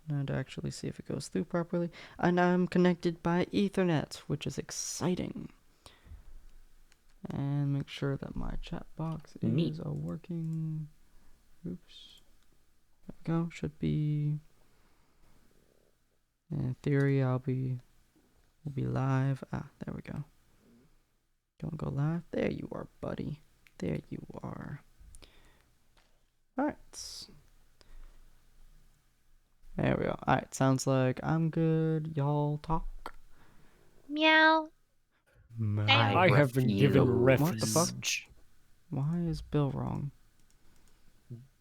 and actually see if it goes through properly. And I'm connected by Ethernet, which is exciting. And make sure that my chat box is working. Oops. There we go. Should be. In theory, we'll be live. There we go. Don't go live. There you are, buddy. There you are. Alright. There we go. Alright, sounds like I'm good. Y'all talk. Meow. I have been given refuge. What the fuck? Why is Bill wrong?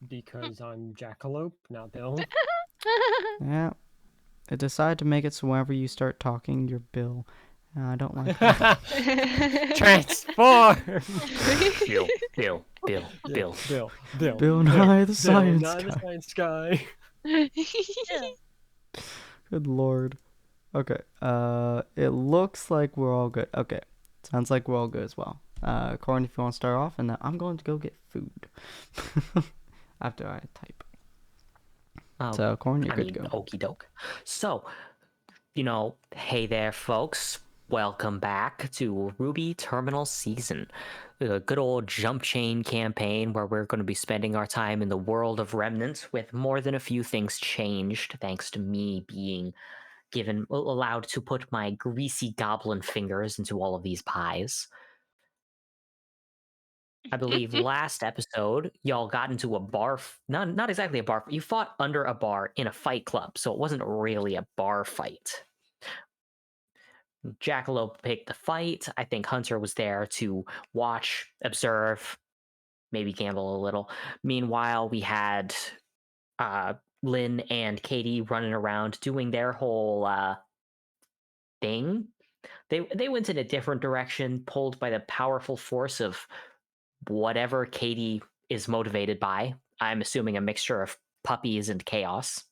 Because I'm Jackalope, not Bill. Yeah. I decide to make it so whenever you start talking, you're Bill. I don't like that. Transform! Bill. Bill Nye the Science Bill Nye the Science Guy. Good lord. Okay. It looks like we're all good. Okay. Sounds like we're all good as well. Corn, if you want to start off, and then I'm going to go get food after I type. So, Corn, you're good to go. Okie doke. So, hey there, folks. Welcome back to RWBY Terminal Season, the good old Jumpchain campaign where we're going to be spending our time in the world of Remnant with more than a few things changed thanks to me being allowed to put my greasy goblin fingers into all of these pies. I believe last episode, y'all got into a bar, not exactly a bar, you fought under a bar in a fight club, so it wasn't really a bar fight. Jackalope picked the fight. I think Hunter was there to watch, observe, maybe gamble a little. Meanwhile, we had Lynn and Katie running around doing their whole thing. They went in a different direction, pulled by the powerful force of whatever Katie is motivated by. I'm assuming a mixture of puppies and chaos.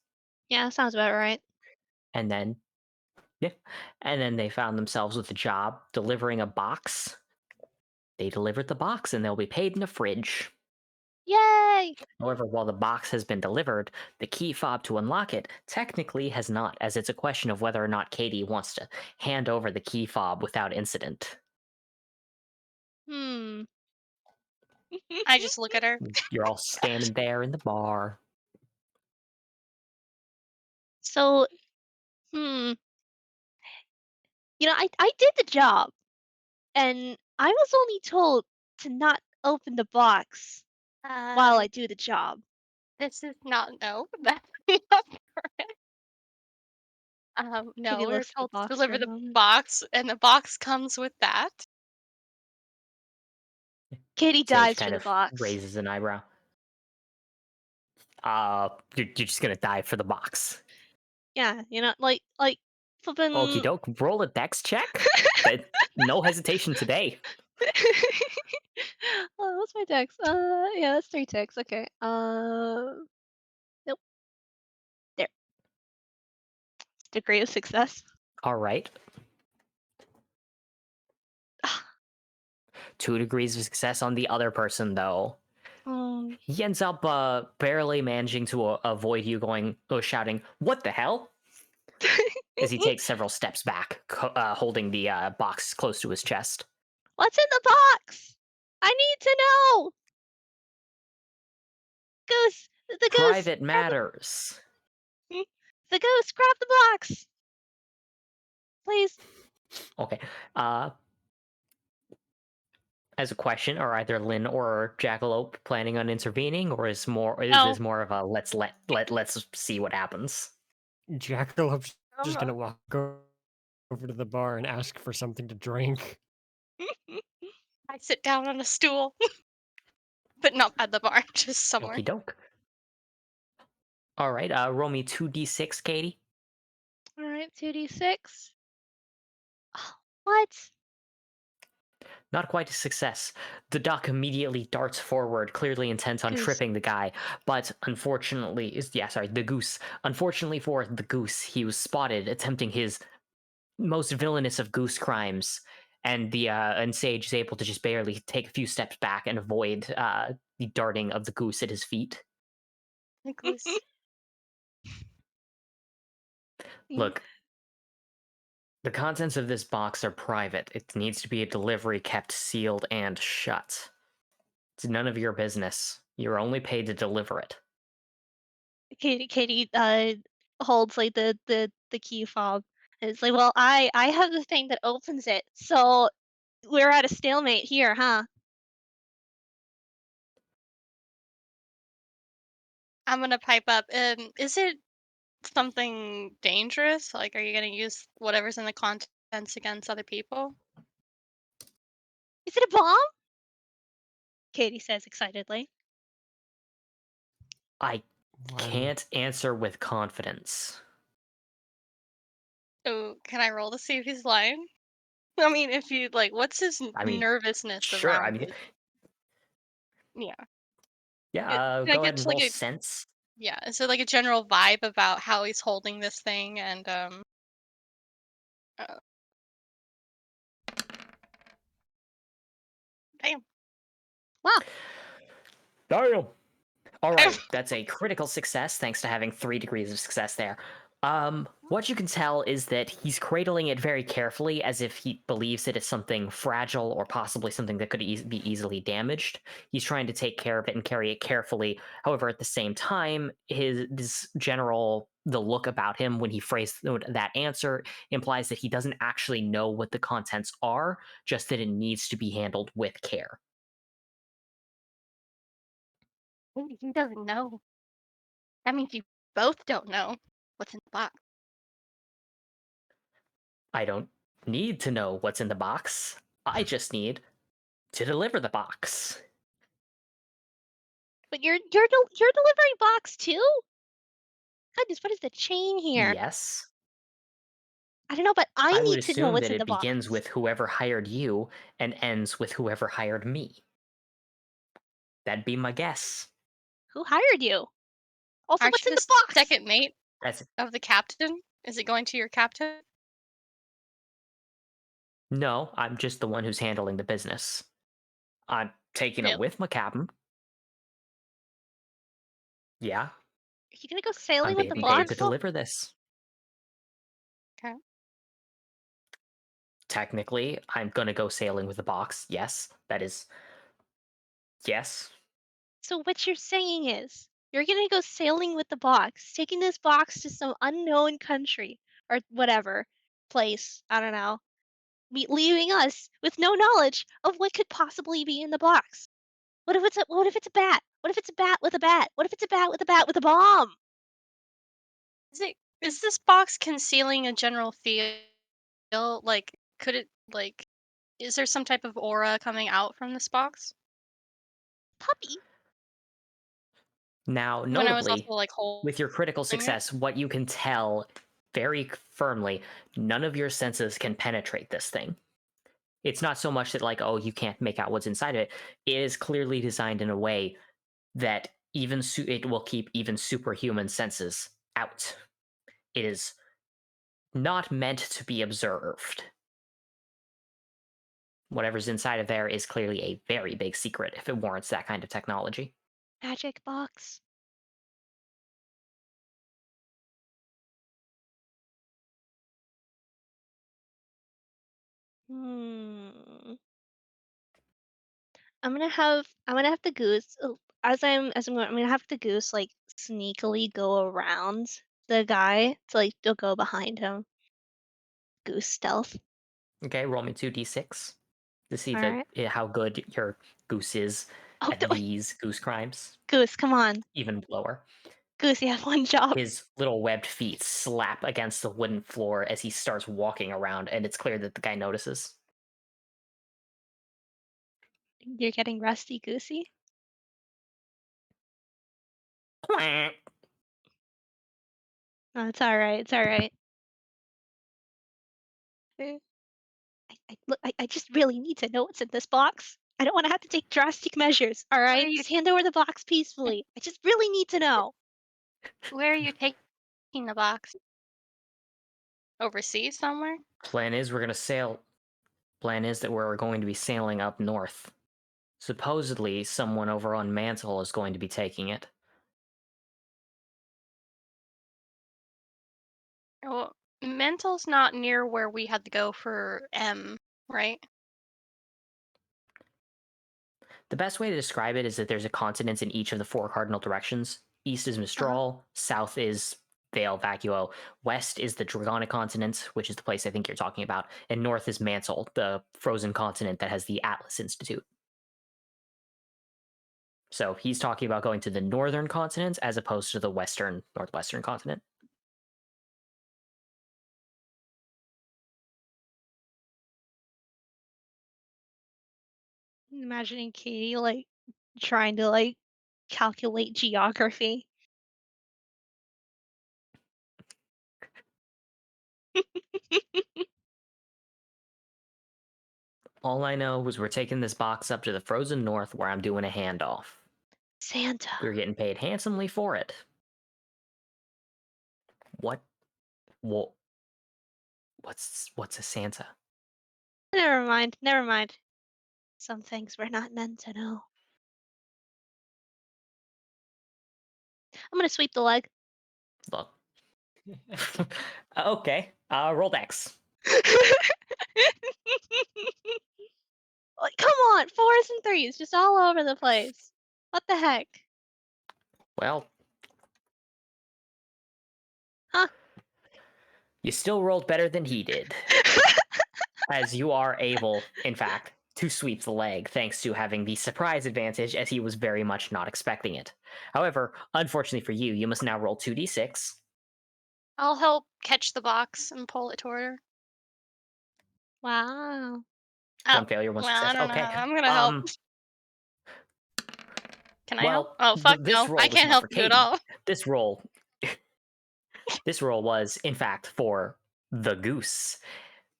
Yeah, sounds about right. And then they found themselves with a job delivering a box. They delivered the box and they'll be paid in a fridge. Yay! However, while the box has been delivered, the key fob to unlock it technically has not, as it's a question of whether or not Katie wants to hand over the key fob without incident. I just look at her. You're all standing there in the bar. So, I did the job, and I was only told to not open the box while I do the job. This is not that's not correct. No, we're told to deliver the box, and the box comes with that. Katie dives for the box. Raises an eyebrow. You're just gonna dive for the box. Yeah, like flipping. Okie doke, roll a dex check. No hesitation today. Oh, what's my dex? Yeah, that's 3 ticks. Okay. Nope. There. Degree of success. All right. 2 degrees of success on the other person, though. He ends up barely managing to avoid you shouting, "What the hell?" as he takes several steps back, holding the box close to his chest. What's in the box? I need to know! Goose! The goose! Private matters. The goose, grab the box! Please. Okay. As a question, are either Lynn or Jackalope planning on intervening, or is this more of a let's see what happens? Jackalope's just gonna walk over to the bar and ask for something to drink. I sit down on a stool, but not at the bar, just somewhere. Okie doke. All right, roll me 2d6, Katie. All right, 2d6. Oh, what? Not quite a success. The duck immediately darts forward, clearly intent on tripping the guy, but unfortunately, the goose. Unfortunately for the goose, he was spotted attempting his most villainous of goose crimes, and and Sage is able to just barely take a few steps back and avoid the darting of the goose at his feet. The goose. Look, the contents of this box are private. It needs to be a delivery kept sealed and shut. It's none of your business. You're only paid to deliver it. Katie holds like the key fob. And it's like, well, I have the thing that opens it, so we're at a stalemate here, huh? I'm gonna pipe up. Is it something dangerous? Like, are you gonna use whatever's in the contents against other people? Is it a bomb? Katie says excitedly. I can't answer with confidence. Oh, can I roll to see if he's lying? I mean, if you like, what's his I mean, nervousness sure. around I mean, it? Yeah. yeah. Can I Go get ahead and just like roll a sense. yeah? Is there like a general vibe about how he's holding this thing and uh, damn. Wow. Damn. All right, that's a critical success, thanks to having 3 degrees of success there. What you can tell is that he's cradling it very carefully, as if he believes that it's something fragile or possibly something that could be easily damaged. He's trying to take care of it and carry it carefully. However, at the same time, the look about him when he phrased that answer implies that he doesn't actually know what the contents are, just that it needs to be handled with care. He doesn't know. That means you both don't know what's in the box. I don't need to know what's in the box. I just need to deliver the box. But you're delivering box too? Goodness, what is the chain here? Yes. I don't know, but I I would need to know assume what's that in the it begins box. with whoever hired you and ends with whoever hired me. That'd be my guess. Who hired you? Also, Aren't what's you in the the box? second mate That's of the captain? Is it going to your captain? No, I'm just the one who's handling the business. I'm taking it Really? with my captain. Yeah, Are you gonna go I'm sailing with the being paid to box? deliver this. Okay. Technically, I'm gonna go sailing with the box. Yes, that is. Yes. So what you're saying is you're gonna go sailing with the box, taking this box to some unknown country or whatever place. I don't know. Leaving us with no knowledge of what could possibly be in the box. What if it's a bat? What if it's a bat with a bat? What if it's a bat with a bat with a bomb? Is this box concealing a general feel? Like, could it like? Is there some type of aura coming out from this box? Puppy. Now, When I was also notably, like holding with your critical it. success, what you can tell very firmly, none of your senses can penetrate this thing. It's not so much that, like, oh, you can't make out what's inside of it. It is clearly designed in a way that it will keep even superhuman senses out. It is not meant to be observed. Whatever's inside of there is clearly a very big secret if it warrants that kind of technology. Magic box. Hmm. I'm gonna have the goose I'm gonna have the goose like sneakily go around the guy to like to go behind him. Goose stealth. Okay, roll me 2d6 to see All right. how good your goose is Oh, at these goose crimes. goose, come on, Even lower. goose. You have one job. His little webbed feet slap against the wooden floor as he starts walking around, and it's clear that the guy notices. You're getting rusty goosey. Oh, it's all right. It's all right. I just really need to know what's in this box. I don't want to have to take drastic measures. All right, you just hand over the box peacefully. I just really need to know. Where are you taking the box? Overseas somewhere? Plan is we're gonna sail. Plan is that we're going to be sailing up north. Supposedly, someone over on Mantle is going to be taking it. Well, Mental's not near where we had to go for M, right? The best way to describe it is that there's a continent in each of the 4 cardinal directions. East is Mistral, south is Vale Vacuo, west is the Dragonic continent, which is the place I think you're talking about, and north is Mantle, the frozen continent that has the Atlas Institute. So he's talking about going to the northern continent as opposed to the northwestern continent. Imagining Katie like trying to like calculate geography. All I know is we're taking this box up to the frozen north where I'm doing a handoff. Santa. We're getting paid handsomely for it. What? What's a Santa? Never mind. Never mind. Some things we're not meant to know. I'm gonna sweep the leg. Look. Okay. Roll Dex. Like, come on, 4s and 3s, just all over the place. What the heck? Well, Huh? you still rolled better than he did, as you are able, in fact, to sweep the leg thanks to having the surprise advantage, as he was very much not expecting it. However, unfortunately for you, you must now roll 2d6. I'll help catch the box and pull it toward her. Wow. One failure, one Well, success. I don't Okay. know. I'm gonna help. Can I help? Well, Oh, fuck this no. roll I was can't not help for you at Katie. all. This roll was, in fact, for the goose.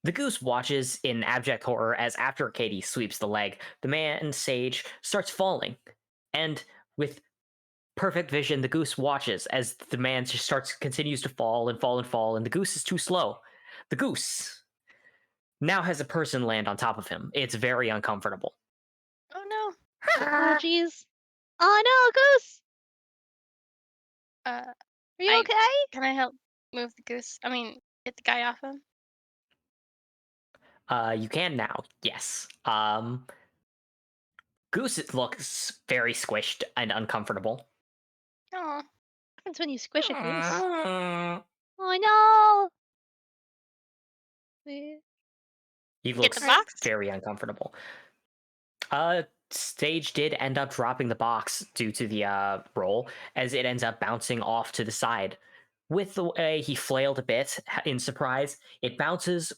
The goose watches in abject horror as after Katie sweeps the leg, the man sage starts falling. And with perfect vision, the goose watches as the man just continues to fall and fall and fall, and the goose is too slow. The goose now has a person land on top of him. It's very uncomfortable. Oh no. Oh jeez. Oh no, Goose! Uh, Are you I- okay? Can I help move the goose? I mean, get the guy off him. You can now, yes. Goose looks very squished and uncomfortable. Oh, What happens when you squish a goose? Oh no! He Get looks the box. very uncomfortable. Stage did end up dropping the box due to the roll, as it ends up bouncing off to the side. With the way he flailed a bit in surprise, it bounces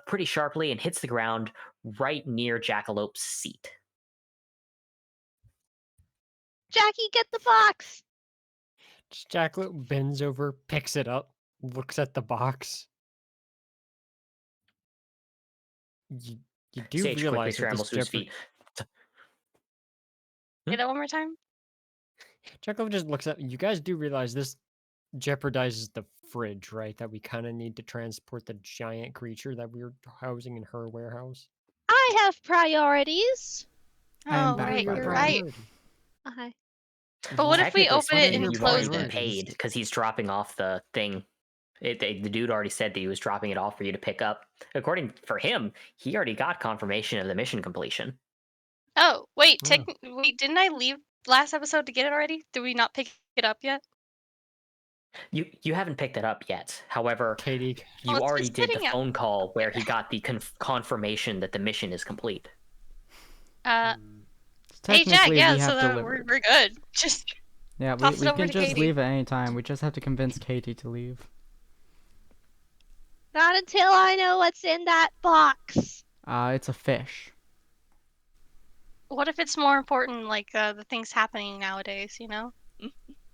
pretty sharply and hits the ground right near Jackalope's seat. Jackie, get the box! Jackalope bends over, picks it up, looks at the box. You do Sage quickly realize that this scrambles to his feet. Say that one more time. Jackalope just looks at you. Guys do realize this jeopardizes the fridge, right? That we kind of need to transport the giant creature that we're housing in her warehouse. I have priorities. I am Oh, back, right. by You're the way. right. Okay. But what if we Technically open it speaking, and you've close already been it? paid because he's dropping off the thing. The dude already said that he was dropping it off for you to pick up. According for him, he already got confirmation of the mission completion. Oh, wait. Oh. Wait, didn't I leave last episode to get it already? Did we not pick it up yet? You haven't picked it up yet. However, Katie, you it's already just did the sitting out phone call where he got the confirmation that the mission is complete. Hey, Technically, Jack. Yeah, we so have that delivered. we're good. Just Yeah, we, toss it we over can to just Katie. leave at any time. We just have to convince Katie to leave. Not until I know what's in that box. It's a fish. What if it's more important, like the things happening nowadays? You know.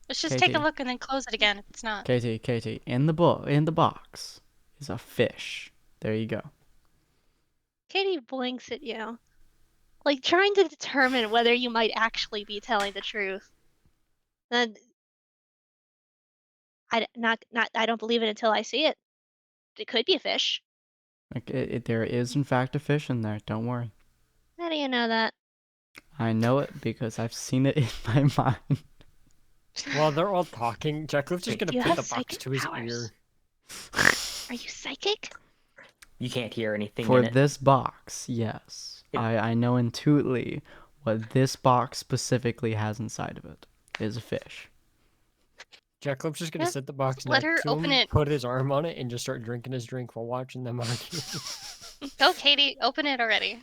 Let's just take a Katie. look and then close it again if it's not. Katie, in the box is a fish. There you go. Katie blinks at you, like trying to determine whether you might actually be telling the truth. Then I don't believe it until I see it. It could be a fish. Like there is in fact a fish in there. Don't worry. How do you know that? I know it because I've seen it in my mind. while they're all talking, Jackalope's just gonna You put have the box psychic to his powers. ear. Are you psychic? You can't hear anything For in it. this box, yes. It- I know intuitively what this box specifically has inside of it is a fish. Jackalope's just gonna Yeah, sit the box let her next to open him, it. put his arm on it, and just start drinking his drink while watching them argue. Go, Katie, open it already.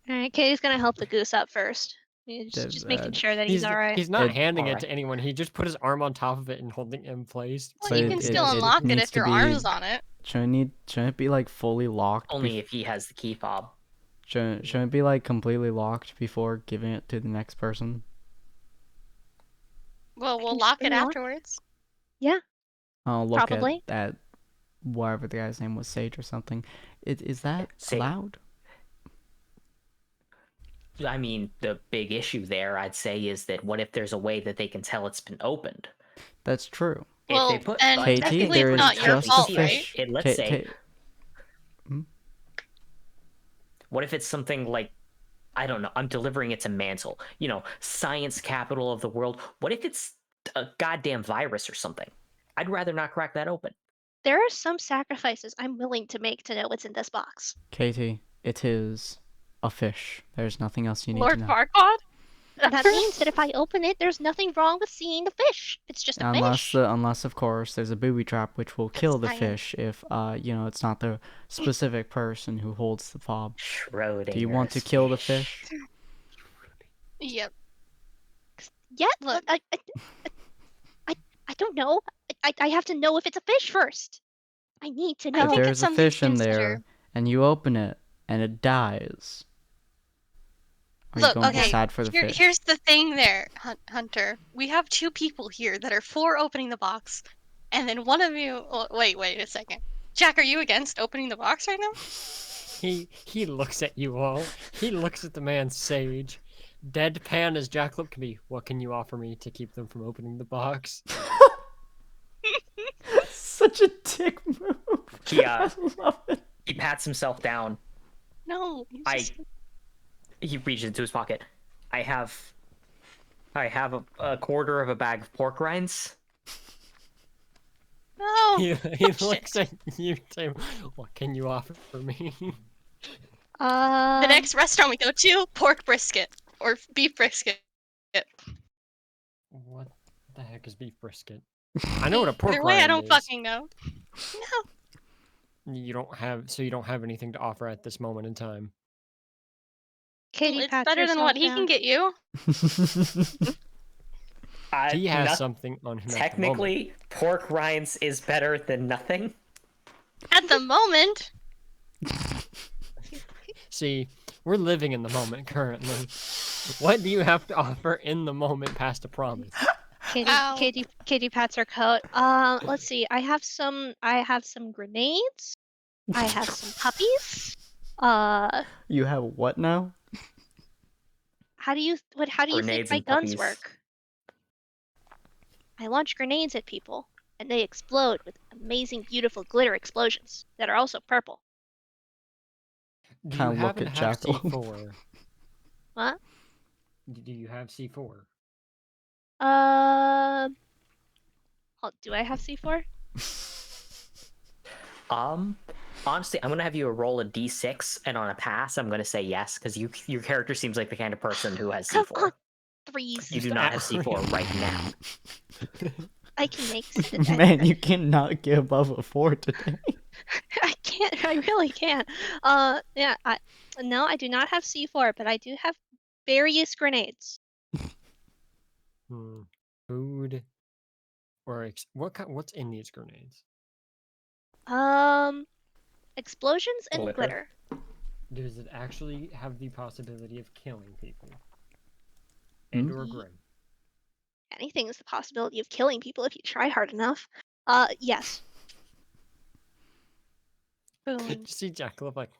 Alright, Katie's gonna help the goose up first. Just making sure that he's alright. He's not It- handing it Alright. to anyone. He just put his arm on top of it and holding it in place. Well, But you it- can it- still it unlock it needs if to your be- arm's on it. Shouldn't it be like fully locked? Only if he has the key fob. Shouldn't it be like completely locked before giving it to the next person? Well, I we'll can lock it unlock- afterwards. I'll look Probably. at whatever the guy's name was, Sage or something. Is that Sage. allowed? I mean, the big issue there, I'd say, is that what if there's a way that they can tell it's been opened? That's true. Well, if they put and KT, technically there it's is not your just a fault, fish. right? And let's K- say, K- what if it's something like, I don't know, I'm delivering it to Mantle, science capital of the world. What if it's a goddamn virus or something? I'd rather not crack that open. There are some sacrifices I'm willing to make to know what's in this box. Katie, it is a fish. There's nothing else you need Lord to know. Farquaad? That means that if I open it, there's nothing wrong with seeing the fish. It's just a fish. Unless of course there's a booby trap which will kill the Science. fish if it's not the specific person who holds the fob. Schrodinger's Do you want to kill the fish? Yep. Yeah, Look. I don't know. I have to know if it's a fish first. I need to I know. If think there's it's a something to fish in there consider. and you open it and it dies, are you Look, going to be okay, sad for the fish? Here's the thing there, Hunter. We have two people here that are for opening the box, and then one of you... Oh, wait a second. Jack, are you against opening the box right now? He looks at you all. He looks at the man Sage. Deadpan as Jackalope can be. What can you offer me to keep them from opening the box? Such a dick move. He, I love it. He pats himself down. No. you I- just- He reaches into his pocket. I have a quarter of a bag of pork rinds. No. He shit. looks at you. Saying, what can you offer for me? The next restaurant we go to, pork brisket. Or beef brisket. What the heck is beef brisket? I know what a pork Either way, I rind don't is. fucking know. You don't have anything to offer at this moment in time. Katie, It's pat better than what he yourself can get you. He has Not- something on him. At the moment. Technically, pork rinds is better than nothing. At the moment. See, we're living in the moment currently. What do you have to offer in the moment past a promise? Ow. Katie pats her coat. Let's see. I have some grenades. I have some puppies. You have what now? How do you think Grenades my and guns puppies. work? I launch grenades at people, and they explode with amazing, beautiful glitter explosions that are also purple. Do Kinda you look happen at to have Jackalope. C4? What? Do you have C4? Do I have C4? Honestly, I'm gonna have you roll a d6, and on a pass, I'm gonna say yes because your character seems like the kind of person who has Come C4. on, threes. You do not have C4 right now. I can make. Man, you cannot get above a 4 today. I can't. I really can't. Yeah. No, I do not have C4, but I do have various grenades. Food, or what's in these grenades? Explosions and Glitter. glitter. Does it actually have the possibility of killing people? And or grim? Anything is the possibility of killing people if you try hard enough. Yes. Boom. See Jackalope like,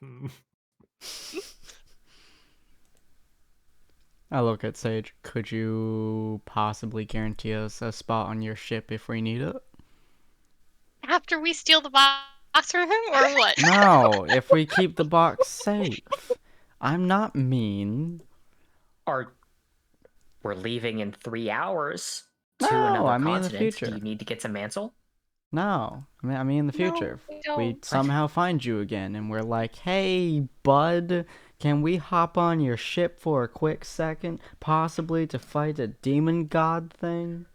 I look at Sage. Could you possibly guarantee us a spot on your ship if we need it? After we steal the box from him, or what? No, if we keep the box safe. I'm not mean. We're leaving in 3 hours to No, another I mean in the continent. future. Do you need to get to Mantle? No, I mean in the No, future, we we don't. somehow find you again, and we're like, "Hey, bud, can we hop on your ship for a quick second, possibly to fight a demon god thing?"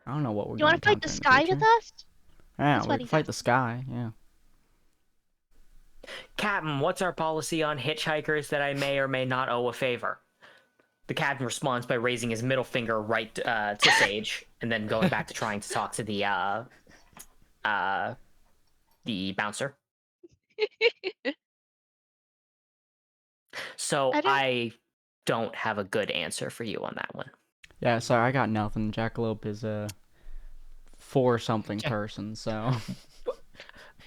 I don't know what we're You gonna want to fight the encounter in the sky with future. us? Yeah, That's we what can he's fight the asking. sky. Yeah. Captain, what's our policy on hitchhikers that I may or may not owe a favor? The captain responds by raising his middle finger right to Sage, and then going back to trying to talk to the bouncer. So I don't. I don't have a good answer for you on that one. Yeah. Sorry, I got nothing. Jackalope is a for something Jack- person, so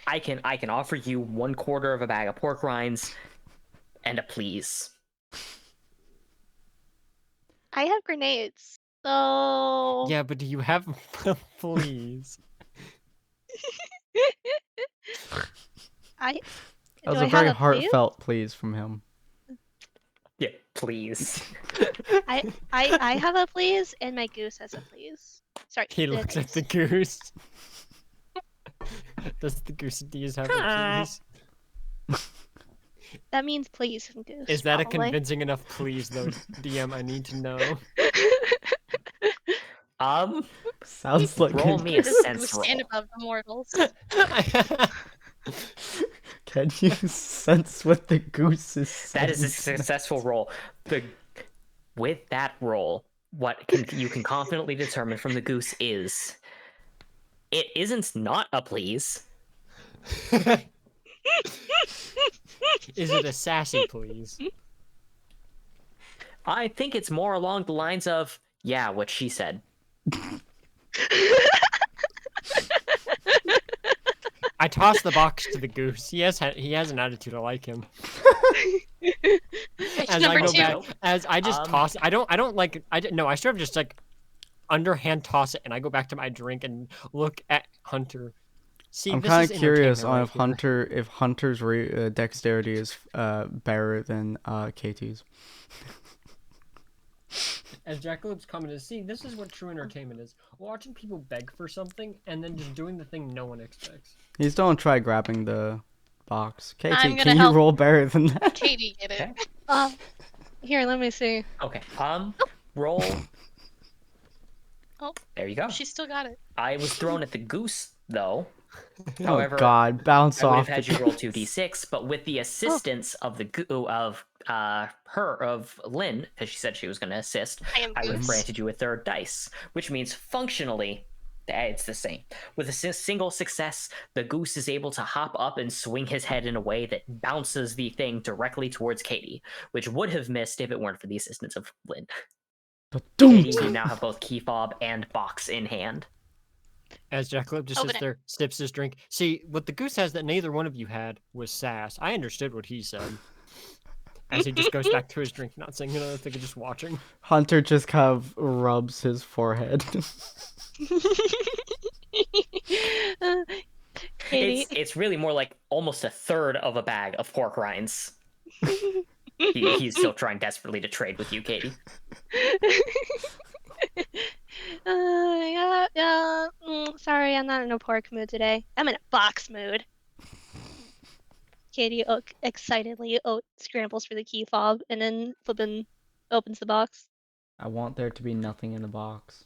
I can offer you 1/4 of a bag of pork rinds and a please. I have grenades, so Yeah, but do you have please? I that do was I a have very a please? heartfelt please from him. Yeah, please. I have a please, and my goose has a please. Sorry, He the looks at the goose. goose. Does the goose have a please? That means please from goose. Is that a probably. convincing enough please, though, DM? I need to know. Sounds like Roll a me a Does the sense goose roll. stand above the mortals? Can you sense what the goose is That is a sensing? successful roll. With that roll, what you can confidently determine from the goose is it isn't not a please. Is it a sassy please? I think it's more along the lines of, yeah, what she said. I toss the box to the goose. He has an attitude. I like him. As Number I go 2. back, as I just toss, I don't like. No, I sort of just like underhand toss it, and I go back to my drink and look at Hunter. See, I'm this kind is of curious entertainment on right here. if Hunter's dexterity is better than KT's. As Jackalope's commented, see, this is what true entertainment is: watching people beg for something and then just doing the thing no one expects. He's don't try grabbing the box. KT, I'm gonna can you help roll better than that? Katie get it. Okay. Here, let me see. Okay. Roll. Oh, There you go. she still got it. I was thrown at the goose, though. Oh However, God, bounce I would off. have had the you roll goose. 2d6, but with the assistance of Lynn, because she said she was going to assist, I am I would have goose. granted you a third dice, which means functionally it's the same. With a single success, the goose is able to hop up and swing his head in a way that bounces the thing directly towards Katie, which would have missed if it weren't for the assistance of Lynn. Katie, you now have both key fob and box in hand. As Jackalope just Open sits it. there, sips his drink. See, what the goose has that neither one of you had was sass. I understood what he said. As he just goes back to his drink, not saying another thing, just watching. Hunter just kind of rubs his forehead. Katie, It's really more like almost a third of a bag of pork rinds. He's still trying desperately to trade with you, Katie. sorry, I'm not in a pork mood today. I'm in a box mood. Katie excitedly scrambles for the key fob and then flippin' opens the box. I want there to be nothing in the box.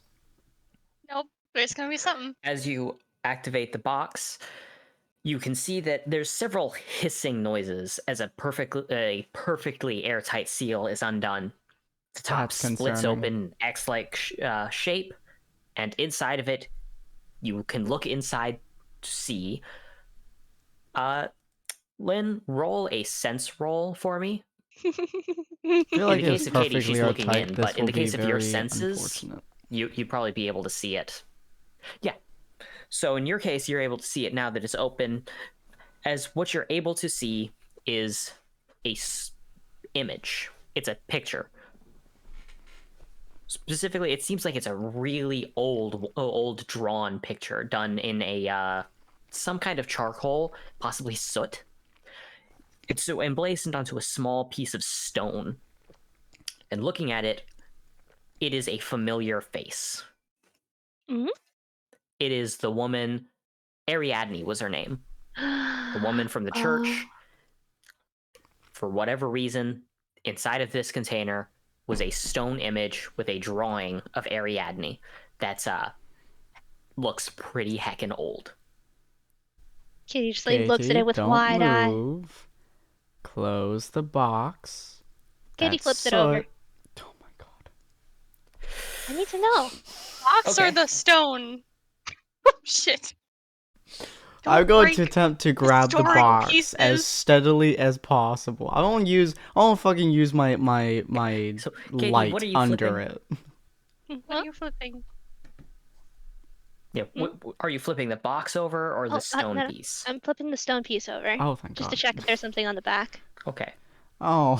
Nope, there's gonna be something. As you activate the box, you can see that there's several hissing noises as a perfectly airtight seal is undone. The top That's splits concerning. open X-like shape, and inside of it, you can look inside to see. Lynn, roll a sense roll for me. I feel In like the it's case of Katie, perfectly she's looking airtight. in, This but in will the be case of your very senses, unfortunate. you'd probably be able to see it. Yeah. So in your case, you're able to see it now that it's open, as what you're able to see is a image. It's a picture. Specifically, it seems like it's a really old drawn picture done in a some kind of charcoal, possibly soot. It's so emblazoned onto a small piece of stone. And looking at it, it is a familiar face. Mhm. It is the woman, Ariadne was her name. The woman from the church. For whatever reason, inside of this container was a stone image with a drawing of Ariadne that's looks pretty heckin' old. Kitty just like looks at it with don't wide eye. move. Close the box. Kitty That's flips it over. soot. Oh my god. I need to know. Box or Okay. the stone? Oh, shit. I'm Don't going break to attempt to grab the storing box as pieces. steadily as possible. I won't fucking use my So, Katie, light what are you under flipping? it. What are you flipping? Yeah, are you flipping the box over or the stone no, piece? I'm flipping the stone piece over. Oh, thank just god. to check if there's something on the back. Okay. Oh.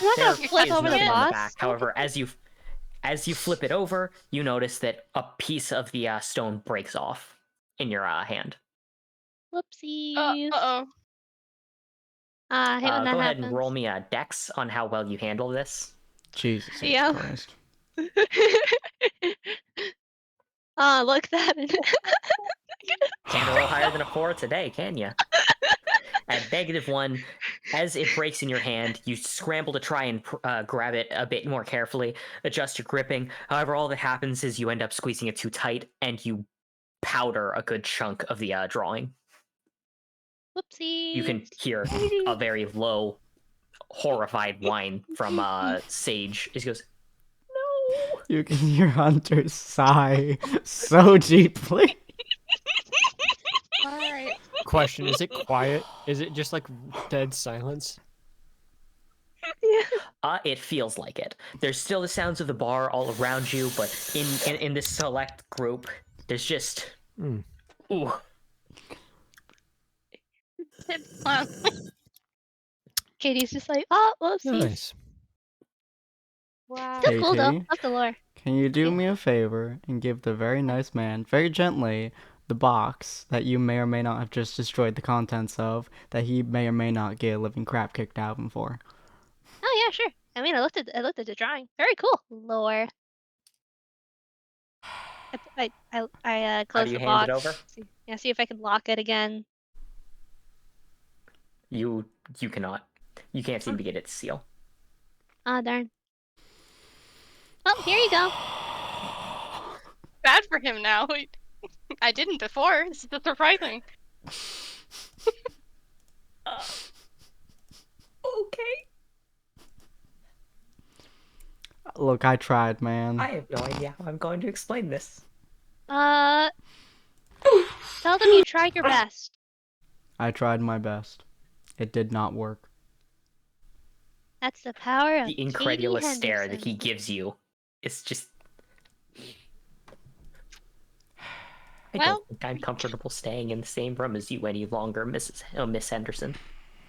I'm not gonna There flip is over the nothing on box. back. However, as you flip it over, you notice that a piece of the stone breaks off in your hand. Whoopsies. Uh-oh. I hate when that Go ahead happens. and roll me a dex on how well you handle this. Jesus Yeah. Christ. Look that. Can't roll higher than a 4 today, can you? At -1, as it breaks in your hand, you scramble to try and grab it a bit more carefully, adjust your gripping. However, all that happens is you end up squeezing it too tight, and you powder a good chunk of the drawing. Whoopsies. You can hear a very low, horrified whine from Sage as he goes, "No!" You can hear Hunter sigh so deeply. Alright. Question: is it quiet? Is it just like dead silence? It feels like it. There's still the sounds of the bar all around you, but in this select group, there's just ooh. Katie's just like, oh, whoopsies. Nice. Wow. Still cool though. Katie? Love the lore. Can you do Yeah. me a favor and give the very nice man, very gently, the box that you may or may not have just destroyed the contents of, that he may or may not get a living crap kicked out of him for? Oh yeah, sure. I mean, I looked at the drawing. Very cool. Lore. I How closed do you the hand box. it over? See if I can lock it again. You cannot. You can't seem to get it to seal. Ah, darn. Well, here you go. Bad for him now. I didn't before. This is surprising. Okay. Look, I tried, man. I have no idea how I'm going to explain this. Tell them you tried your best. I tried my best. It did not work. That's the power of The Katie incredulous stare that Henderson. he gives you is just. I Well- don't think I'm comfortable staying in the same room as you any longer, Miss Henderson.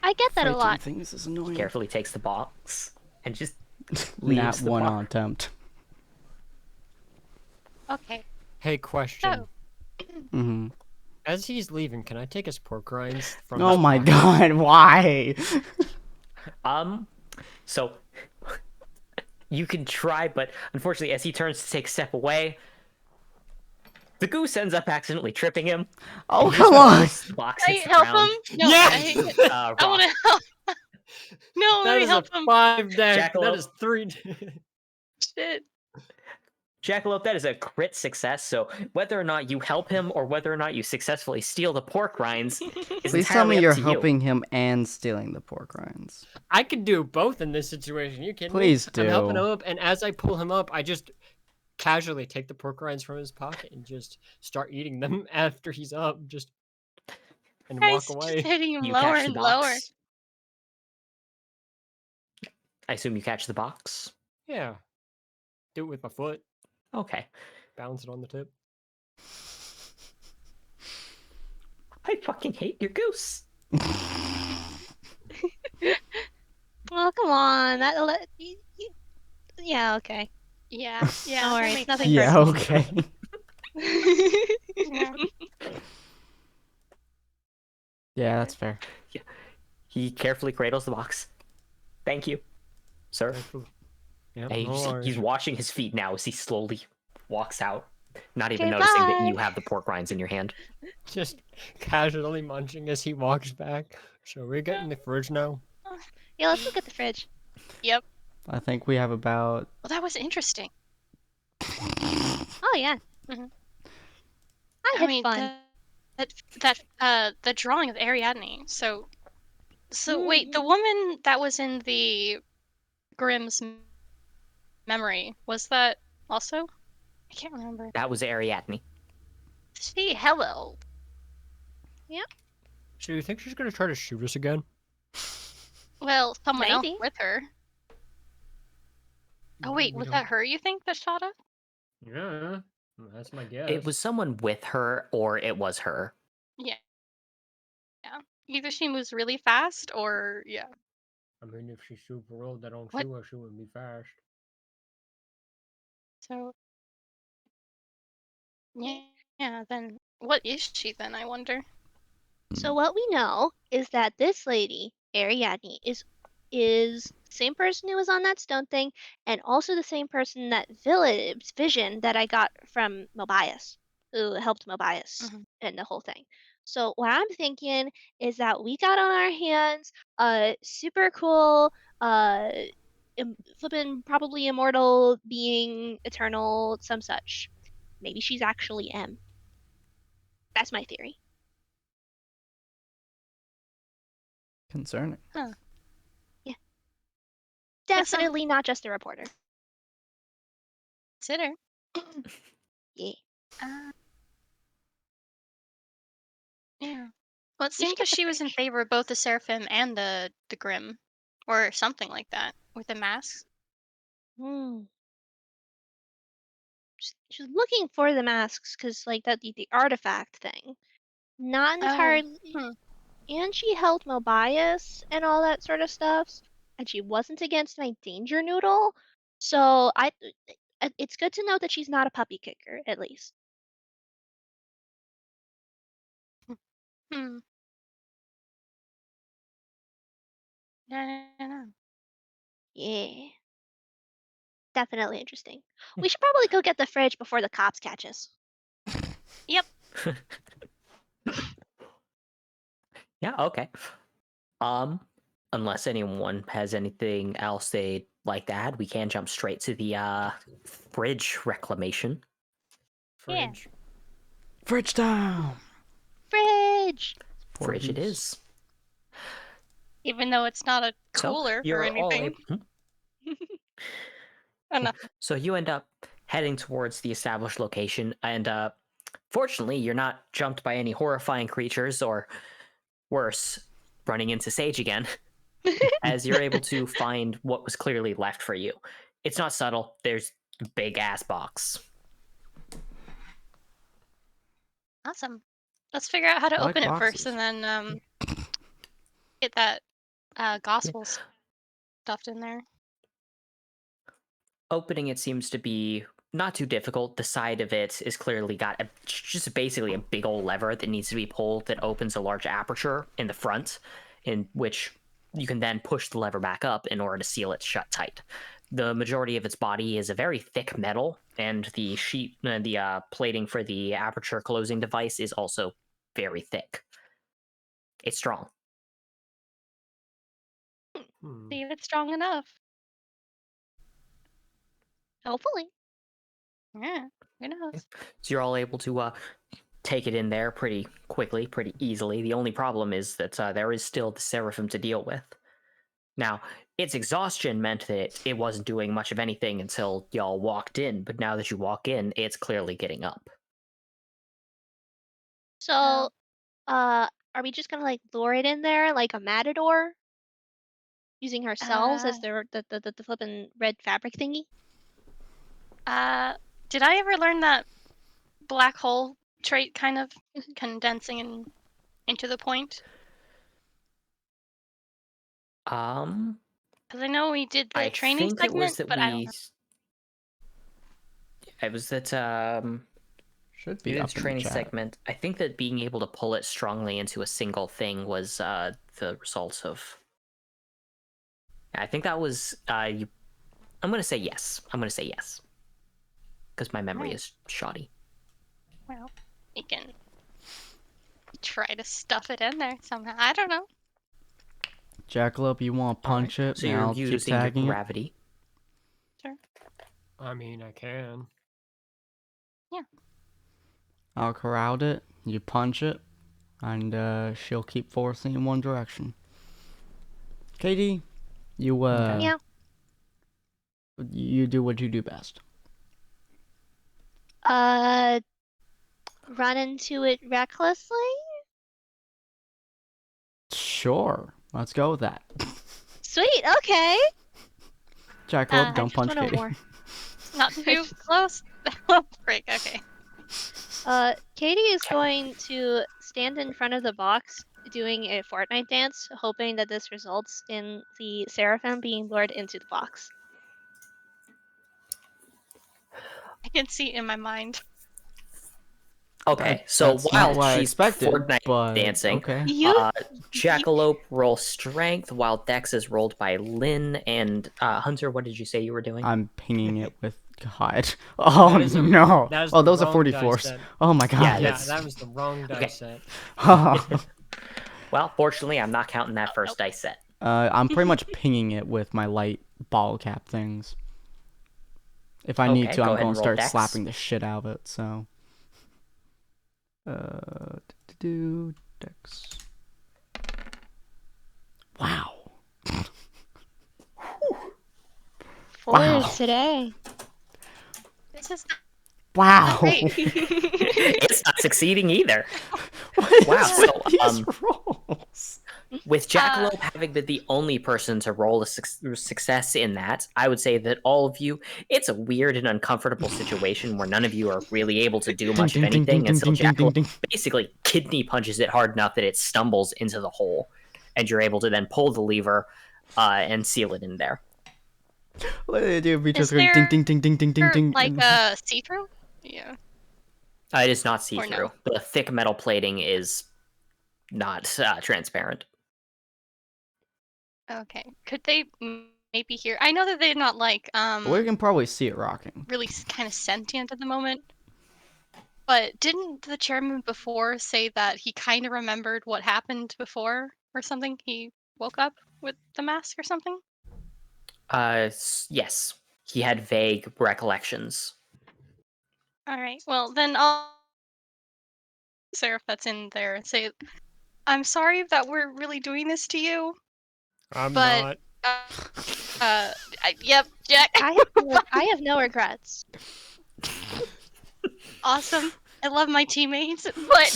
I get that a Fighting lot. things is annoying. Carefully takes the box and just Nat leaves the 1 bar. on attempt. Okay. Hey, question. So- Mm-hmm. As he's leaving, can I take his pork rinds from? Oh his my pocket? god, why? So you can try, but unfortunately, as he turns to take a step away, the goose ends up accidentally tripping him. Oh, and come just on! as the box Can I hits the help ground, him? No, Yes! I Rock, want to help. No, let That me is a help him. 5 deck. Jackalope. That is 3. Shit. Jackalope, that is a crit success. So whether or not you help him or whether or not you successfully steal the pork rinds is Please tell entirely me up you're to helping him and stealing the pork rinds. I could do both in this situation. You kidding Please me? I'm helping do. him up, and as I pull him up, I just casually take the pork rinds from his pocket and just start eating them after he's up, and walk Guys, away. just hitting him You lower catch the and box. lower. I assume you catch the box. Yeah. Do it with my foot. Okay. Bounce it on the tip. I fucking hate your goose. Well, come on. Yeah, okay. Yeah, yeah. Don't that worry, it's makes nothing Yeah, personal. okay. Yeah. Yeah, that's fair. He carefully cradles the box. Thank you, sir. Yep, And no worries. he's washing his feet now as he slowly walks out. not even Okay, noticing that bye. you have the pork rinds in your hand. Just casually munching as he walks back. So we're getting the fridge now. Yeah, let's look at the fridge. Yep. I think we have about. Well, that was interesting. Oh yeah. Mhm. I I had mean, fun. the drawing of Ariadne. So wait, the Mhm. woman that was in the Grimm's memory, was that also? I can't remember. That was Ariadne. See, hello. So you think she's gonna try to shoot us again? Well, someone else Maybe. with her. Oh wait, We was don't- that her? You think that shot us? Yeah, that's my guess. It was someone with her, or it was her. Yeah. Yeah. Either she moves really fast, or yeah. I mean, if she's super old, that don't What? shoot her, she wouldn't be fast. So yeah. Then what is she then? I wonder. So what we know is that this lady, Ariadne, is the same person who was on that stone thing, and also the same person that vision that I got from Mobius, who helped Mobius Mhm. and the whole thing. So what I'm thinking is that we got on our hands a super cool, flippin' probably immortal being, eternal, some such. Maybe she's actually M. That's my theory. Concerning. Huh. Guess I'm Definitely not just a reporter. consider. Yeah. Uh, yeah. Well, it We should seemed get that the she was in fridge. favor of both the Seraphim and the Grimm, or something like that, with the masks. Hmm. She's looking for the masks because, like, the artifact thing. Not Oh. entirely. Hmm. And she held Mobius and all that sort of stuff. And she wasn't against my danger noodle. So it's good to know that she's not a puppy kicker, at least. Hmm. No. Yeah. Definitely interesting. We should probably go get the fridge before the cops catch us. Yep. Yeah, okay. Unless anyone has anything else they'd like to add, we can jump straight to the fridge reclamation. Yeah. Fridge. Fridge time! Fridge! Fridge it Porgies. is. Even though it's not a So cooler or you're all anything. able. Oh, no. So you end up heading towards the established location, and fortunately, you're not jumped by any horrifying creatures, or worse, running into Sage again, as you're able to find what was clearly left for you. It's not subtle. There's a big ass box. Awesome. Let's figure out how to I like open it boxes. first, and then get that gospel stuffed in there. Opening it seems to be not too difficult. The side of it is clearly got just basically a big old lever that needs to be pulled that opens a large aperture in the front, in which you can then push the lever back up in order to seal it shut tight. The majority of its body is a very thick metal, and the plating for the aperture closing device is also very thick. It's strong. Hmm. See if it's strong enough. Hopefully. Yeah. Who knows? So you're all able to take it in there pretty quickly, pretty easily. The only problem is that there is still the Seraphim to deal with. Now, its exhaustion meant that it wasn't doing much of anything until y'all walked in, but now that you walk in, it's clearly getting up. So, Oh. are we just gonna like lure it in there like a matador? Using her cells as the flippin' red fabric thingy? Did I ever learn that black hole trait kind of condensing into the point? Because I know we did the I training think it was segment, that but I don't know. it was that Should we be did up the in the training chat. segment. I think that being able to pull it strongly into a single thing was the result of. I think that was you. I'm gonna say yes. Because my memory Right. is shoddy. Well, we can try to stuff it in there somehow. I don't know. Jackalope, you want to punch it? So and you're I'll keep using your tagging it. gravity. Sure. I mean, I can. I'll corral it. You punch it, and she'll keep forcing in one direction. Katie, you Okay. Yeah. you do what you do best. Run into it recklessly? Sure, let's go with that. Sweet, okay. Jackalope, I don't just punch wanna Katie. warn. Not too close. Oh, break. Okay. Katie is going to stand in front of the box doing a Fortnite dance, hoping that this results in the Seraphim being lured into the box. I can see it in my mind. Okay, so That's while not what I she's expected, Fortnite but dancing, okay. You Jackalope roll strength while Dex is rolled by Lynn and Hunter. What did you say you were doing? I'm pinging it with God. Oh That is a- no! that is Oh, the those are wrong dice 44s. set. Oh my God. Yeah, Yeah, that's- that was the wrong dice Okay. set. Well, fortunately, I'm not counting that first dice set. I'm pretty much pinging it with my light bottle cap things. If I need Okay, to, go I'm ahead going and to roll start Dex. slapping the shit out of it. So, Dex. Wow. 4 Wow. today. This is Wow. great. It's not succeeding either. What is Wow, with so, these rolls? With Jackalope having been the only person to roll a success in that, I would say that all of you, it's a weird and uncomfortable situation where none of you are really able to do much of Ding, ding, ding, anything ding, until ding, ding, ding, Jackalope ding. basically kidney punches it hard enough that it stumbles into the hole, and you're able to then pull the lever and seal it in there. What do they do if we Is just go ding, there ding, ding, ding, ding, ding, ding? like and- a see-through? Yeah. It is not Or see-through. no? The thick metal plating is not transparent. Okay. Could they maybe hear? I know that they're not like We can probably see it rocking. really kind of sentient at the moment. But didn't the chairman before say that he kind of remembered what happened before or something? He woke up with the mask or something? Yes. He had vague recollections. All right. Well, then I'll Seraph that's in there and say, "I'm sorry that we're really doing this to you, I'm but not. yep, Jack. I have no regrets. Awesome. I love my teammates, but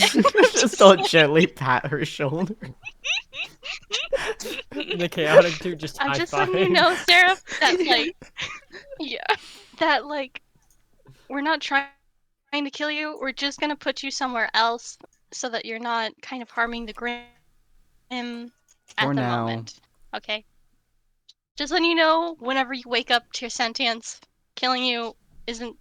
Just don't gently pat her shoulder. The chaotic two just I'm high just five. letting you know, Seraph, that like, yeah, that like, we're not trying to kill you. We're just gonna put you somewhere else so that you're not kind of harming the Grim at For the now. moment. Okay. Just letting you know, whenever you wake up to your sentience, killing you isn't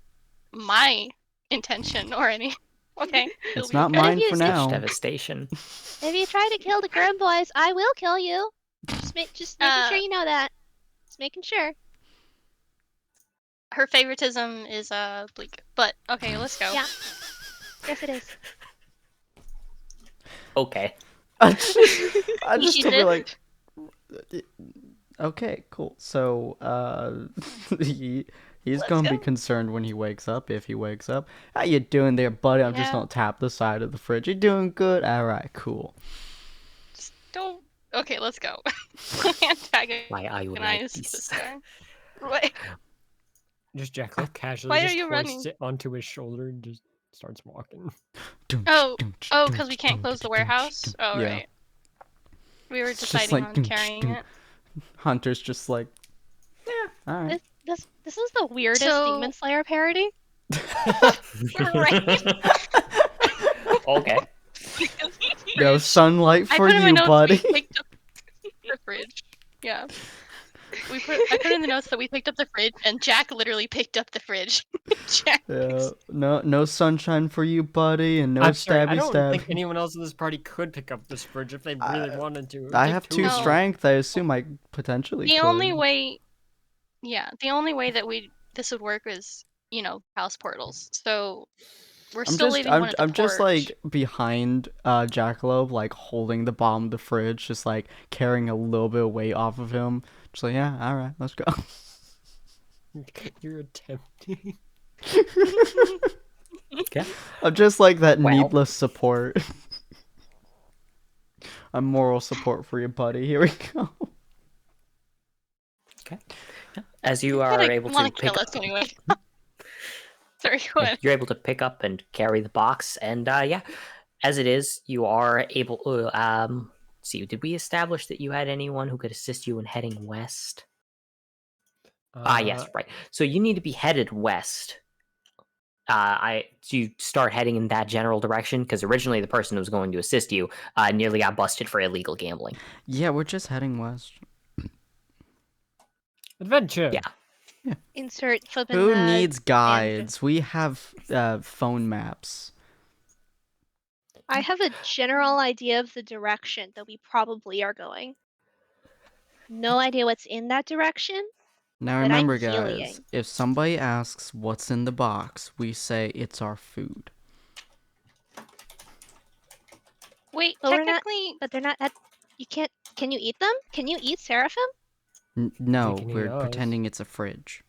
my intention or any. Okay. It'll It's be not okay. mine for Such now. Devastation. If you try to kill the Grim Boys, I will kill you. Just making sure you know that. Just making sure. Her favoritism is bleak. But okay, let's go. Yeah. Yes, it is. Okay. I just She to be did. like, okay, cool. So, he's Let's gonna be go. concerned when he wakes up, if he wakes up. How you doing there, buddy? I'm just Yeah. gonna tap the side of the fridge. You doing good? All right, cool. Just don't. Okay, let's go. Antagonize Why are you like this this? guy. Wait. Just Jackalope casually Why are just you hoists running? it onto his shoulder and just starts walking. Oh, because we can't close the warehouse. Oh, Yeah. right. We were It's just deciding like, on carrying it. Hunter's just like, yeah, all right. This is the weirdest So- Demon Slayer parody. Right. Okay. No sunlight I for put in my you, notes buddy. we picked up the fridge. Yeah. I put in the notes that we picked up the fridge, and Jack literally picked up the fridge. Jack. Yeah, no sunshine for you, buddy, and no I'm sorry, I stabby don't stab. think anyone else in this party could pick up this fridge if they really wanted to. It would I take have two two of them. strength. I assume I potentially The could. only way, yeah, the only way that this would work is, house portals. So We're still leaving one at the I'm just porch. like behind Jackalope, like holding the bottom of the fridge, just like carrying a little bit of weight off of him. Just like, yeah, all right, let's go. You're attempting. Okay. I'm just like that Well. needless support. I'm moral support for your buddy. Here we go. As you He's are gonna able to wanna pick kill up, us anyway. Sorry, go ahead. you're able to pick up and carry the box, and yeah, as it is, you are able. See, did we establish that you had anyone who could assist you in heading west? Yes, right. So you need to be headed west. Do you start heading in that general direction? Because originally the person who was going to assist you nearly got busted for illegal gambling. Yeah, we're just heading west. Adventure. Yeah. Insert flipping Who the needs tangent. guides? We have phone maps. I have a general idea of the direction that we probably are going. No idea what's in that direction. Now But I'm remember, guys, healing. if somebody asks what's in the box, we say it's our food. Wait, But we're not- technically, But they're not at. You can't. Can you eat them? Can you eat Seraphim? No, can eat we're us. pretending it's a fridge.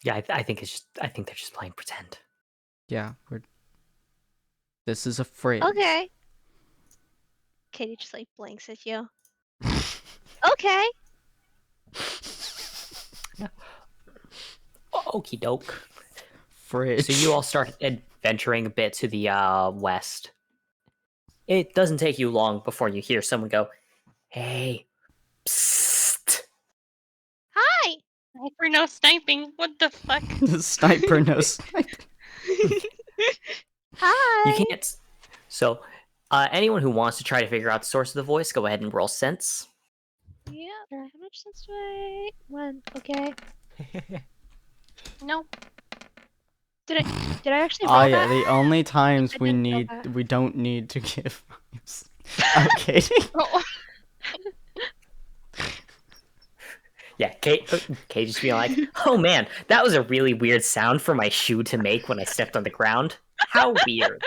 Yeah, I think I think they're just playing pretend. Yeah, this is a fridge. Okay. Katie just like blinks at you. Okay. Okie doke. Fridge. So you all start adventuring a bit to the west. It doesn't take you long before you hear someone go, "Hey, psst." Hi. we're no sniping. What the fuck? Sniper, no sniper. Hi. You can't. So, anyone who wants to try to figure out the source of the voice, go ahead and roll sense. Yeah. How much sense do I? One. Okay. No. Did I actually roll Oh yeah, that? the only times I we didn't know need that. we don't need to give. Okay. Oh, Yeah, Kate just being like, "Oh man, that was a really weird sound for my shoe to make when I stepped on the ground. How weird."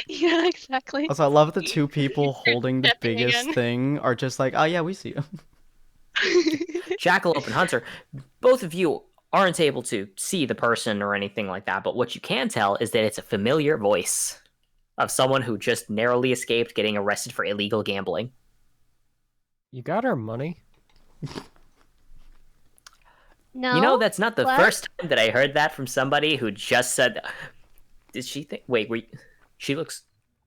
Yeah, exactly. Also, I love the two people holding the stepping biggest again. thing are just like, oh yeah, we see you. Jackalope and Hunter, both of you aren't able to see the person or anything like that, but what you can tell is that it's a familiar voice of someone who just narrowly escaped getting arrested for illegal gambling. You got our money. No. You know, that's not the What? first time that I heard that from somebody who just said, did she think, wait, she looks,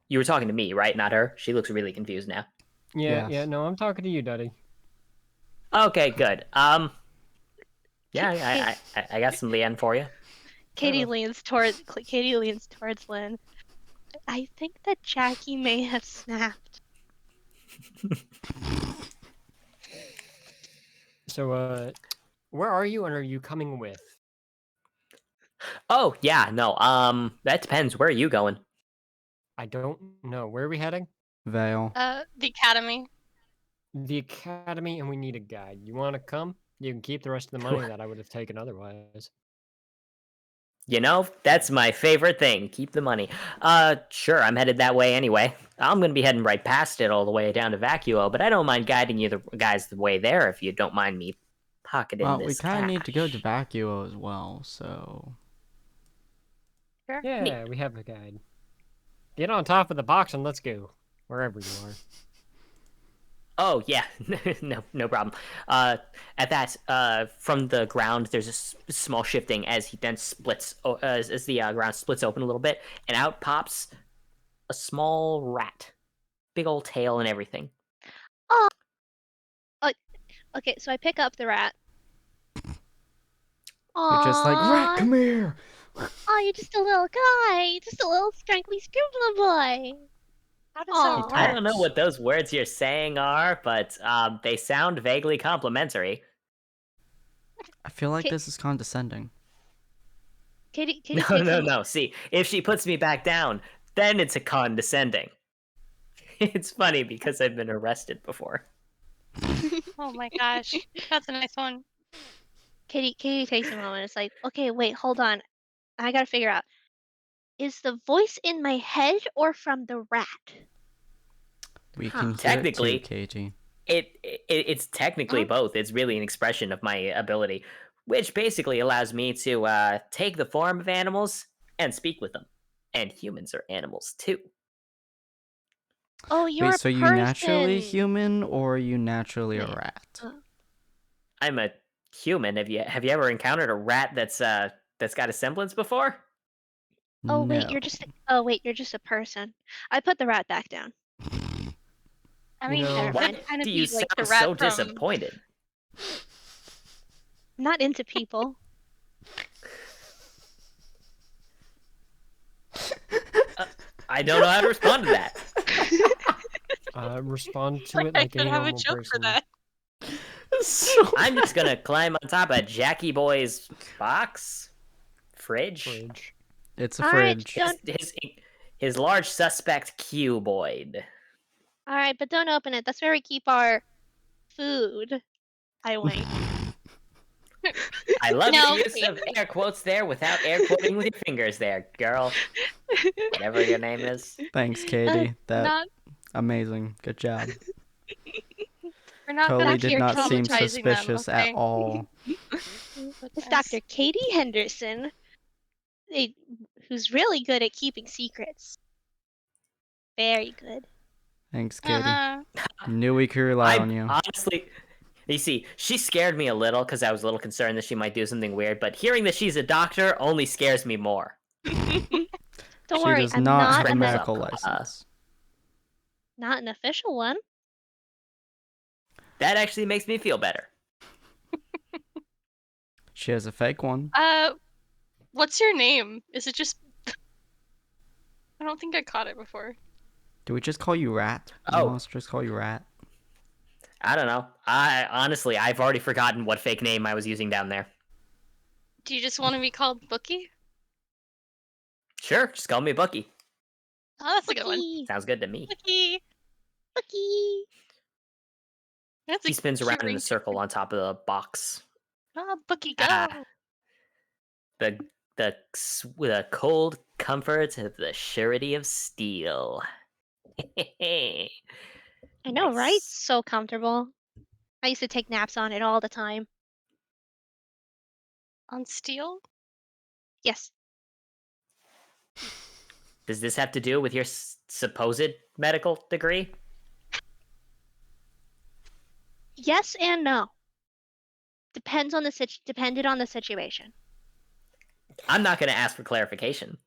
you were talking to me, right? Not her? She looks really confused now. Yeah, Yes. yeah. No, I'm talking to you, Daddy. Okay, good. Yeah, I got some Leanne for you. Katie leans towards Lynn. I think that Jackie may have snapped. So, where are you, and are you coming with? Oh, yeah, no, that depends. Where are you going? I don't know. Where are we heading? Veil. the academy. The academy, and we need a guide. You want to come? You can keep the rest of the money that I would have taken otherwise. You know, that's my favorite thing. Keep the money. Sure, I'm headed that way anyway. I'm gonna be heading right past it all the way down to Vacuo, but I don't mind guiding you guys the way there if you don't mind me pocketing Well, this we kind of need to go to cash. Vacuo as well, so. Yeah, we have a guide. Get on top of the box and let's go. Wherever you are. Oh yeah, no problem. At that, from the ground, there's a small shifting as he then splits, as the ground splits open a little bit, and out pops a small rat, big old tail and everything. Oh. Okay, so I pick up the rat. You're just like, rat, come here! Oh, you're just a little guy. Just a little strangly scribbler boy. How does Aw. that I work? don't know what those words you're saying are, but they sound vaguely complimentary. I feel like Ki- this is condescending. Katie No, takes no, him. no. See, if she puts me back down, then it's a condescending. It's funny because I've been arrested before. Oh my gosh, that's a nice one. Katie takes a moment. It's like, okay, wait, hold on. I gotta figure out. Is the voice in my head or from the rat? We Huh. can hear it too, Technically, Katie. It's technically both. It's really an expression of my ability, which basically allows me to take the form of animals and speak with them. And humans are animals too. Oh, you're Wait, a so you naturally person. human or are you naturally a Wait, rat? I'm a human. Have you ever encountered a rat that's got a semblance before? Oh wait, No. you're just a person. I put the rat back down. I You mean, know- you Never Why mind. could kind of do you be like the sound rat so from. disappointed? I'm not into people. I don't know how to respond to that. Respond to it I like could any have a normal joke person. for that. So I'm just gonna climb on top of Jackie Boy's box, fridge. it's a All right, fridge. don't. His large suspect cuboid. All right, but don't open it. That's where we keep our food. I wink. I love No, your use of air quotes there without air quoting with your fingers there, girl. Whatever your name is. Thanks, Katie. That not. amazing. Good job. We're not Totally gonna did keep not seem traumatizing them, suspicious okay? at all. It's Dr. Katie Henderson, eh, who's really good at keeping secrets. Very good. Thanks, Katie. Uh-huh. Knew we could rely on I'm you. honestly, you see, she scared me a little because I was a little concerned that she might do something weird. But hearing that she's a doctor only scares me more. Don't She worry, does I'm not not have a an medical Uh, license. not an official one. That actually makes me feel better. She has a fake one. What's your name? Is it just? I don't think I caught it before. Do we just call you Rat? You Oh. want us to just call you Rat? I don't know. I've already forgotten what fake name I was using down there. Do you just want to be called Bookie? Sure, just call me Bucky. Oh, that's a good one. Bookie, Sounds good to me. Bookie. Bookie. That's a He spins cute around in a ring. circle on top of the box. Oh, Bookie, go. Ah. The cold comfort of the surety of steel. I know, right? Nice. So comfortable. I used to take naps on it all the time. On steel? Yes. Does this have to do with your supposed medical degree? Yes and no. Depended on the situation. I'm not going to ask for clarification.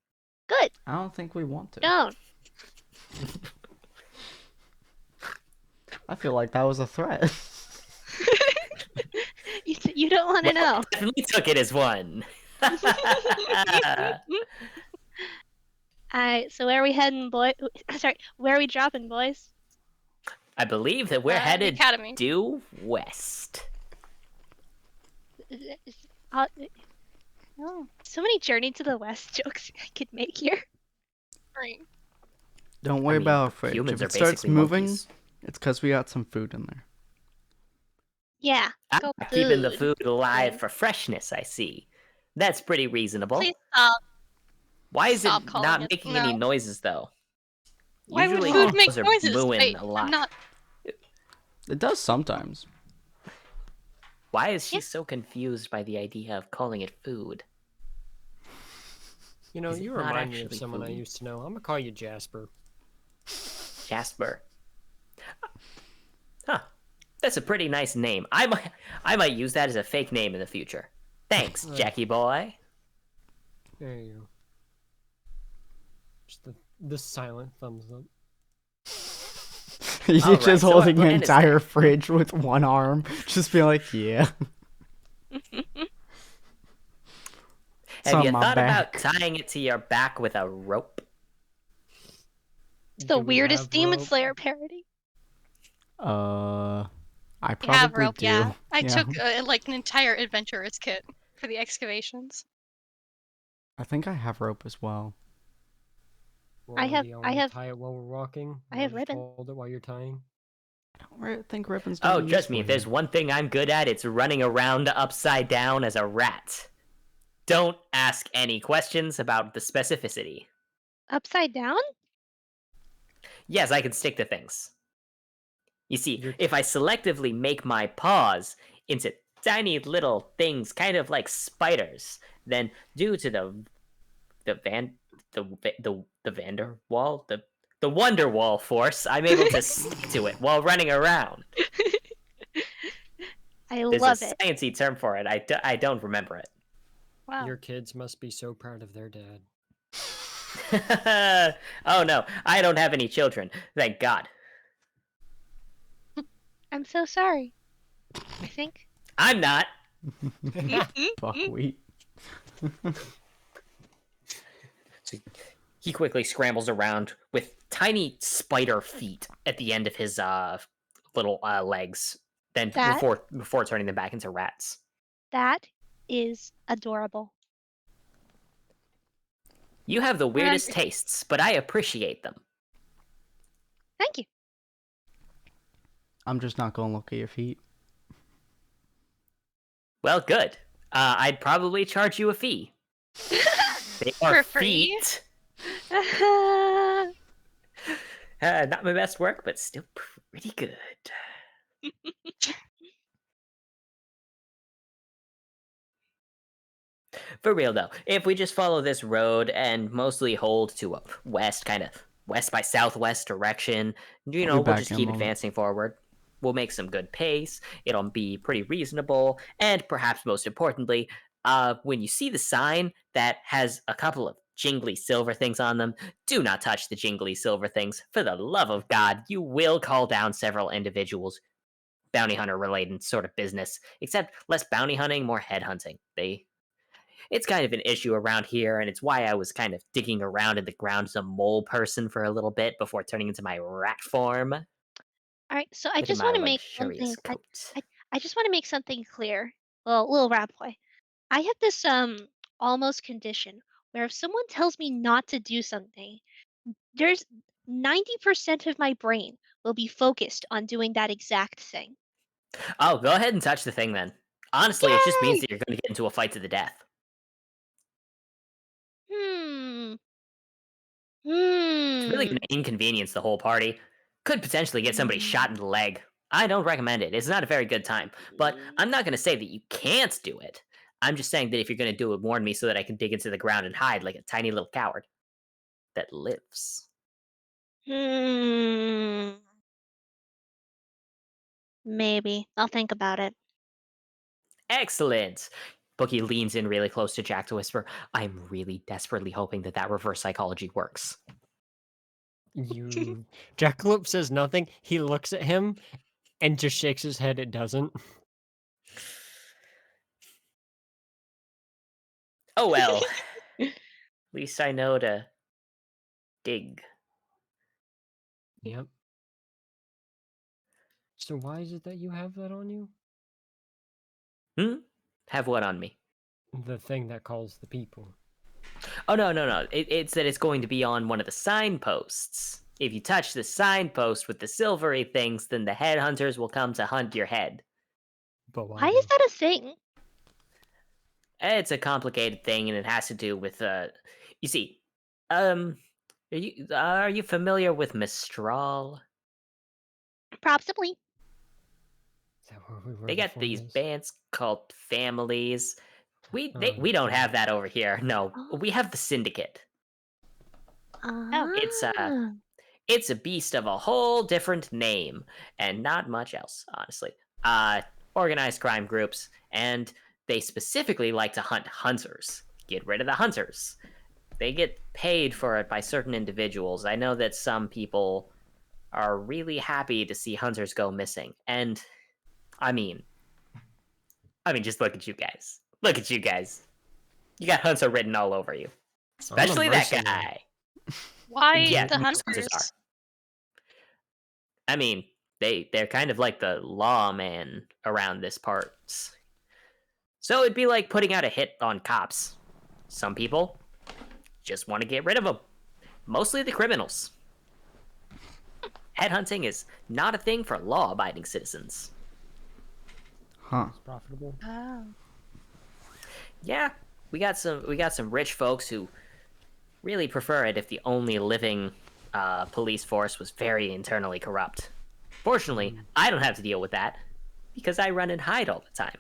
Good. I don't think we want to. Don't. I feel like that was a threat. You don't want to know. Definitely took it as one. Alright, so where are we heading, boy? Sorry, where are we dropping, boys? I believe that we're The headed academy. due west. Uh, Oh, so many Journey to the West jokes I could make here. right. Don't worry I mean, about our fridge. humans If are it starts basically moving, monkeys. it's because we got some food in there. Yeah, go Keeping the food. food alive Yeah. for freshness, I see. That's pretty reasonable. Please stop. Why is stop it calling not it- making any no. noises, though? Why would Usually food Oh. make those are noises? mooing Wait, a lot. I'm not. It does sometimes. Why is she Yeah. so confused by the idea of calling it food? You know, Is it you not remind me of actually someone I food? used to know. I'm gonna call you Jasper. Jasper. Huh. That's a pretty nice name. I might use that as a fake name in the future. Thanks, Jackie boy. There you go. Just the silent thumbs up. He's Alright, just so our holding an plan is entire that- fridge with one arm. Just be like, yeah. It's Have on you my thought about back. tying it to your back with a rope? It's the Do we weirdest have Demon rope? Slayer parody. I We have probably rope, do. yeah. I Yeah. took like an entire adventurer's kit for the excavations. I think I have rope as well. Well, I have- do y'all I wanna have- tie it while we're walking. I have Or just ribbon. hold it while you're tying. think ribbons Oh, don't be trust me, if useful there's here. one thing I'm good at, it's running around upside down as a rat. Don't ask any questions about the specificity. Upside down? Yes, I can stick to things. You see, You're- if I selectively make my paws into tiny little things, kind of like spiders, then due to the Vander Wall, the Wonder Wall force, I'm able to stick to it while running around. I There's a love it. sciencey term for it. I don't remember it. Wow. Your kids must be so proud of their dad. Oh no, I don't have any children. Thank God. I'm so sorry. I think. I'm not. Buckwheat. So he quickly scrambles around with tiny spider feet at the end of his little legs. Then That- before turning them back into rats. That is adorable. You have the weirdest Remember- tastes, but I appreciate them. Thank you. I'm just not gonna look at your feet. Well, good. I'd probably charge you a fee. They are For free? feet. Not my best work, but still pretty good. For real though, if we just follow this road and mostly hold to a west, kind of west by southwest direction, I'll we'll be back just in a keep moment. advancing forward. We'll make some good pace. It'll be pretty reasonable, and perhaps most importantly, when you see the sign that has a couple of jingly silver things on them, do not touch the jingly silver things. For the love of God, you will call down several individuals. Bounty hunter related sort of business, except less bounty hunting, more headhunting. It's kind of an issue around here, and it's why I was kind of digging around in the ground as a mole person for a little bit before turning into my rat form. All right, so I Look at just my want to make luxurious something. coat. I just want to make something clear. Well, little rat boy. I have this almost condition where if someone tells me not to do something, there's 90% of my brain will be focused on doing that exact thing. Oh, go ahead and touch the thing then. Honestly, it just means Yay! that you're going to get into a fight to the death. It's really going to inconvenience the whole party. Could potentially get somebody shot in the leg. I don't recommend it. It's not a very good time. But I'm not going to say that you can't do it. I'm just saying that if you're going to do it, warn me so that I can dig into the ground and hide like a tiny little coward that lives. Maybe. I'll think about it. Excellent. Bookie leans in really close to Jack to whisper, I'm really desperately hoping that that reverse psychology works. Jackalope says nothing. He looks at him and just shakes his head. It doesn't. Oh well. At least I know to dig. Yep. So why is it that you have that on you? Have what on me? The thing that calls the people. Oh, no. It's that it's going to be on one of the signposts. If you touch the signpost with the silvery things, then the headhunters will come to hunt your head. But Why is that a thing? It's a complicated thing, and it has to do with, you see, are you familiar with Mistral? Possibly. Is that where we were They got before these this? bands called families. We Oh, don't yeah. have that over here. No, Oh. we have the syndicate. Ah. It's a beast of a whole different name, and not much else, honestly. Organized crime groups, and they specifically like to hunt hunters. Get rid of the hunters. They get paid for it by certain individuals. I know that some people are really happy to see hunters go missing, and I mean, just look at you guys. Look at you guys. You got hunter written all over you, especially that mercenary. guy. Why Yeah, the most hunters? are. I mean, they're kind of like the lawman around this parts. So it'd be like putting out a hit on cops. Some people just want to get rid of them. Mostly the criminals. headhunting is not a thing for law-abiding citizens. Huh. It's profitable. Oh. Yeah, we got some rich folks who really prefer it if the only living police force was very internally corrupt. Fortunately, I don't have to deal with that because I run and hide all the time.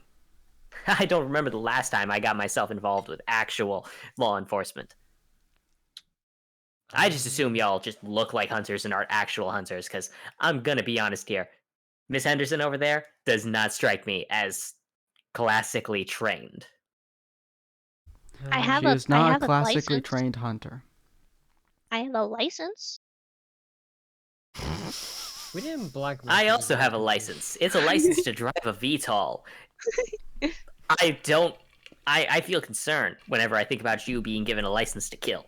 I don't remember the last time I got myself involved with actual law enforcement. I just assume y'all just look like hunters and aren't actual hunters, because I'm gonna be honest here. Miss Henderson over there does not strike me as classically trained. I have She a is not a I have a classically license. trained hunter. I have a license. We didn't blacklist. I you also as have a hunters. license. It's a license to drive a VTOL. I feel concerned whenever I think about you being given a license to kill.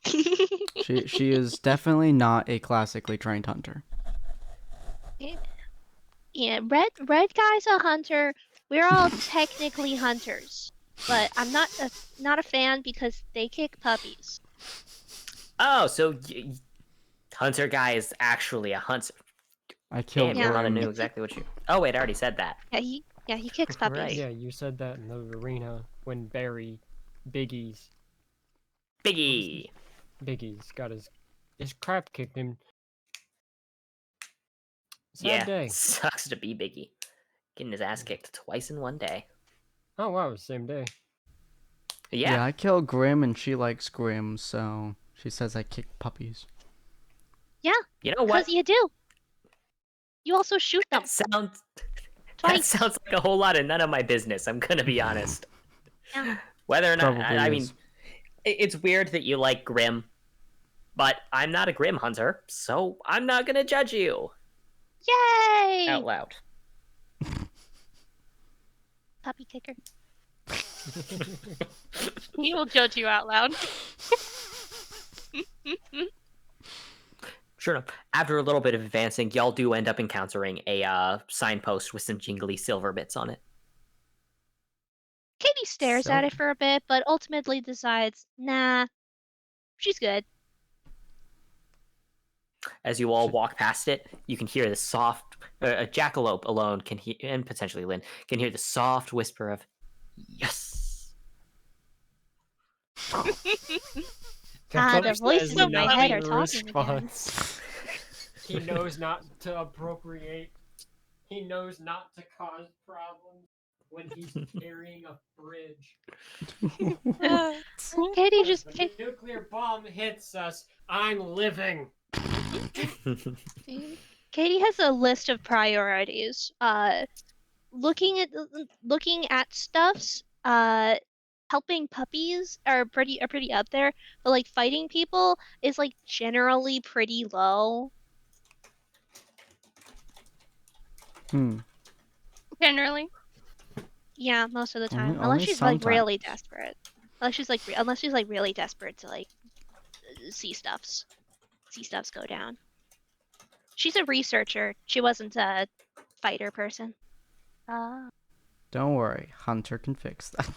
She is definitely not a classically trained hunter. Yeah, red guy's a hunter. We're all technically hunters, but I'm not a fan because they kick puppies. Oh, so hunter guy is actually a hunter. I killed Damn, you Grim. knew exactly what you. Oh wait, I already said that. Yeah, he kicks puppies. Right. Yeah, you said that in the arena when Barry, Biggie's Biggie. got his crap kicked him. Sad Yeah, day. sucks to be Biggie. Getting his ass kicked twice in one day. Oh wow, same day. Yeah. I killed Grim and she likes Grim, so she says I kick puppies. Yeah, You know what? because you do. You also shoot them That sounds. That twice. sounds like a whole lot of none of my business. I'm gonna be honest. Yeah. Whether or not Probably I mean, is. it's weird that you like Grim, but I'm not a Grim hunter, so I'm not gonna judge you Yay! out loud. Puppy kicker. He will judge you out loud. Sure enough, after a little bit of advancing, y'all do end up encountering a signpost with some jingly silver bits on it. Katie stares at it for a bit, but ultimately decides, nah, she's good. As you all walk past it, you can hear the soft. A jackalope alone can hear, and potentially Lynn can hear the soft whisper of "Yes." The voices says in my head are nothing talking again. response. He knows not to appropriate. He knows not to cause problems when he's carrying a fridge. Katie If just the nuclear bomb hits us, I'm living. Katie has a list of priorities. Looking at stuffs. Helping puppies are pretty up there, but like fighting people is like generally pretty low. Generally. Yeah, most of the time, Only unless she's like really sometimes. desperate. Unless she's like really desperate to like see stuffs go down. She's a researcher. She wasn't a fighter person. Don't worry, Hunter can fix that.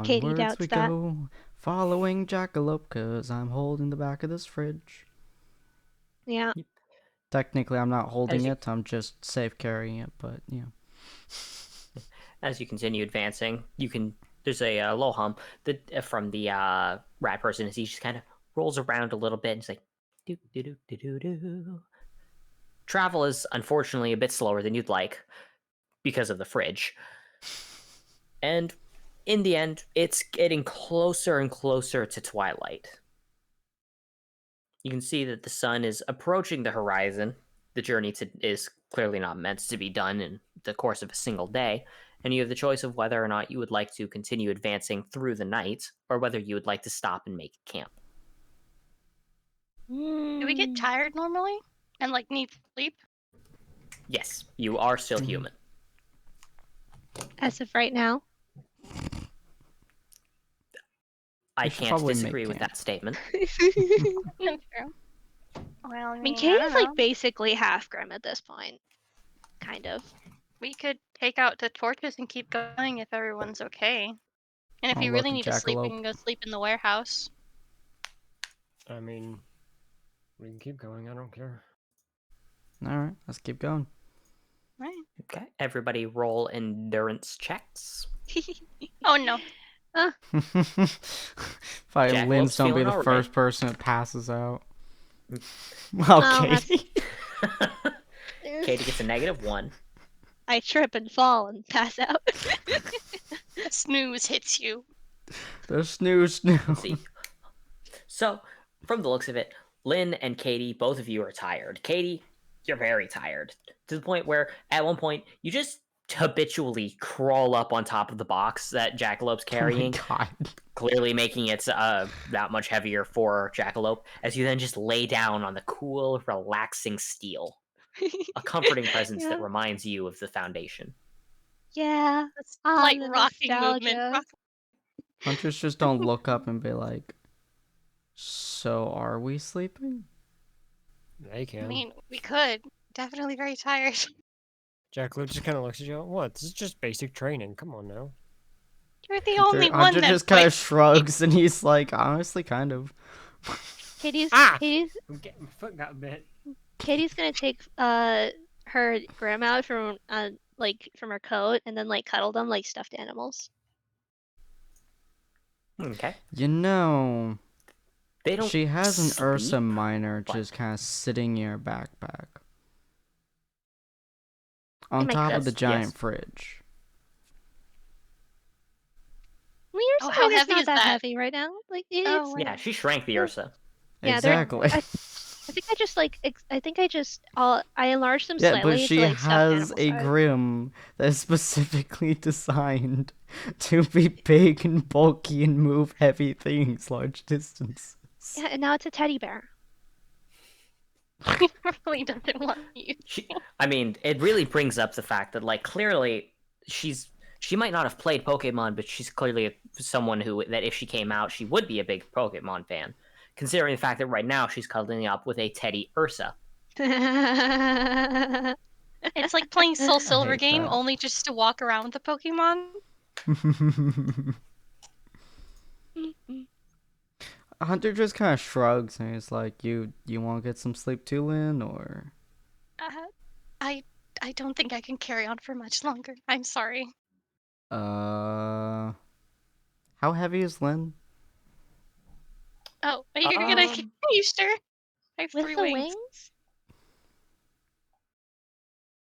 Katie Onwards doubts we that. go, following Jackalope, 'cause I'm holding the back of this fridge. Yeah. Technically, I'm not holding you- it, I'm just safe carrying it, but yeah. As you continue advancing, there's a low hum that from the rat person as he just kind of rolls around a little bit and it's like do do do do do do. Travel is unfortunately a bit slower than you'd like because of the fridge. And in the end, it's getting closer and closer to twilight. You can see that the sun is approaching the horizon. The journey is clearly not meant to be done in the course of a single day, and you have the choice of whether or not you would like to continue advancing through the night, or whether you would like to stop and make camp. Do we get tired normally? And like need sleep? Yes, you are still human. As of right now. I We should can't probably disagree make with camp. that statement. That's true. Well, I mean, Katie's like basically half Grim at this point. Kind of. we could take out the torches and keep going if everyone's okay. And if Oh, you look, really a need to sleep, we jackalope. can go sleep in the warehouse. I mean, we can keep going. I don't care. All right, let's keep going. Right. Okay, everybody roll endurance checks. Oh no. Probably Jackalopes Lynn's gonna be feeling the alright. first person that passes out. Oh, Okay. Katie gets a -1. I trip and fall and pass out. Snooze hits you. The snooze. Let's see. So, from the looks of it, Lynn and Katie, both of you are tired. Katie, you're very tired. To the point where, at one point, you just habitually crawl up on top of the box that Jackalope's carrying, Oh my god. clearly making it that much heavier for Jackalope, as you then just lay down on the cool, relaxing steel. A comforting presence Yeah. that reminds you of the foundation. Yeah. That's Ah, like the rocking movement. nostalgia. Hunters just don't look up and be like, so are we sleeping? They can. I mean, we could. Definitely very tired. Jackalope just kind of looks at you. What? This is just basic training. Come on now. You're the only one Hunter that just kind of likes shrugs and he's like, honestly, kind of. Katie's Ah! Katie's I'm getting my foot got bit. Katie's gonna take her grandma from from her coat and then like cuddle them like stuffed animals. Okay. You know, They don't she has an Ursa sleep, Minor but- just kind of sitting in her backpack. On makes top of the sense, giant yes. fridge. Well, your Oh, how spider's heavy not is that that? heavy right now. Like Oh, it's wait. Yeah, she shrank the Ursa. yeah, they're- Exactly. I think I just I enlarged them Yeah, slightly but she to like stuffed has animal a size. grim that is specifically designed to be big and bulky and move heavy things large distances. Yeah, and now it's a teddy bear. He really doesn't want you. I mean, it really brings up the fact that, like, clearly she might not have played Pokemon, but she's clearly someone that if she came out, she would be a big Pokemon fan. Considering the fact that right now she's cuddling up with a teddy Ursa. It's like playing Soul Silver hate game, that. only just to walk around with the Pokemon. Hunter just kind of shrugs and he's like, "You want to get some sleep too, Lynn, or?" I don't think I can carry on for much longer. I'm sorry. How heavy is Lynn? Oh, are you gonna? Are you sure? I have With 3 the wings. wings?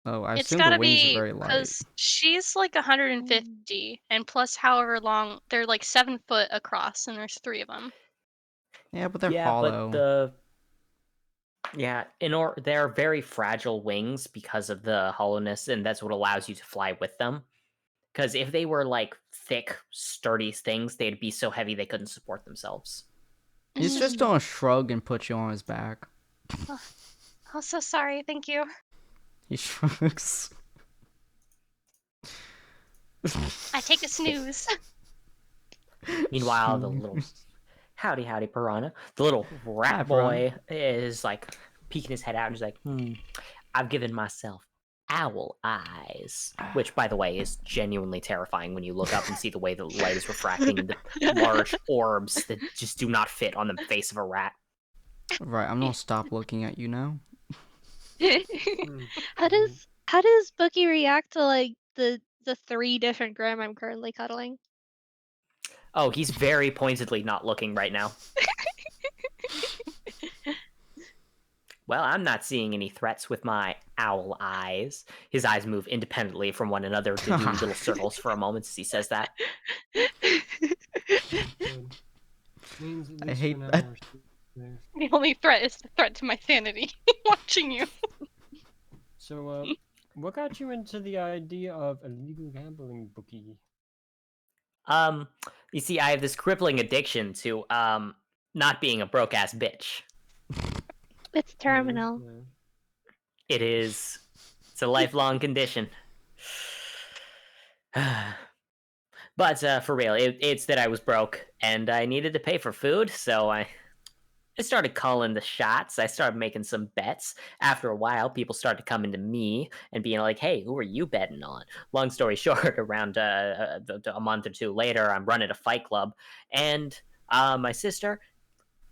Oh, I It's assume the gotta wings are be very light. because she's like 150, and plus however long they're like 7 foot across, and there's 3 of them. Yeah, but they're yeah, hollow. but they're very fragile wings because of the hollowness, and that's what allows you to fly with them. Because if they were like thick, sturdy things, they'd be so heavy they couldn't support themselves. He's just gonna shrug and put you on his back. Oh, so sorry. Thank you. He shrugs. I take a snooze. Meanwhile, the little howdy piranha, the little rat Hi, boy is like peeking his head out and he's like, I've given myself owl eyes, which, by the way, is genuinely terrifying when you look up and see the way the light is refracting the large orbs that just do not fit on the face of a rat. Right, I'm gonna stop looking at you now. How does Bookie react to like the 3 different Graham I'm currently cuddling? Oh, he's very pointedly not looking right now. Well, I'm not seeing any threats with my owl eyes. His eyes move independently from one another to do little circles for a moment as he says that. Means at I least hate for now that. we're there. The only threat is the threat to my sanity. Watching you. So, what got you into the idea of illegal gambling, Bookie? You see, I have this crippling addiction to not being a broke ass bitch. It's terminal. Yeah. It is. It's a lifelong condition. But for real, it's that I was broke and I needed to pay for food, so I I started calling the shots. I started making some bets. After a while, people started coming to me and being like, "Hey, who are you betting on?" Long story short, around a month or two later, I'm running a fight club, and my sister,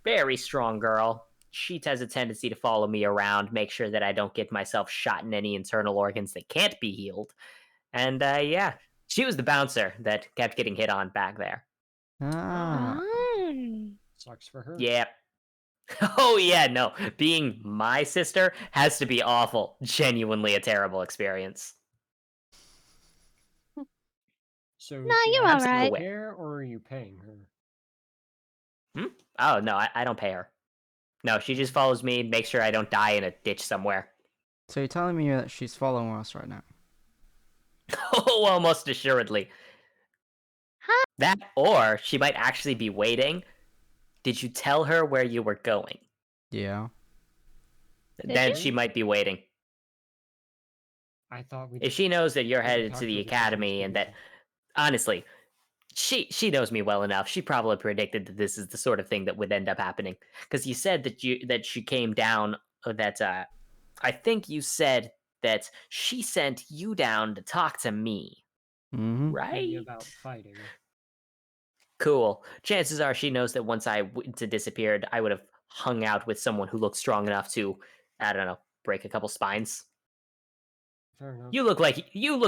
very strong girl. She has a tendency to follow me around, make sure that I don't get myself shot in any internal organs that can't be healed. And yeah, she was the bouncer that kept getting hit on back there. Ah. Sucks for her. Yeah. Oh yeah, no. Being my sister has to be awful. Genuinely a terrible experience. So Nah, she you're has alright. to care, or are you paying her? Oh no, I don't pay her. No, she just follows me, makes sure I don't die in a ditch somewhere. So you're telling me that she's following us right now? Oh, almost assuredly. Huh? That, or she might actually be waiting. Did you tell her where you were going? Yeah. Then you? she might be waiting. I thought we. If she knows that you're we headed talked to the about this when we academy and that, speaking. honestly, she knows me well enough. She probably predicted that this is the sort of thing that would end up happening. Because you said that she came down. That I think you said that she sent you down to talk to me, Mm-hmm. Be right? about fighting. Cool. Chances are she knows that once I disappeared, I would have hung out with someone who looked strong enough to, I don't know, break a couple spines. Fair enough. You look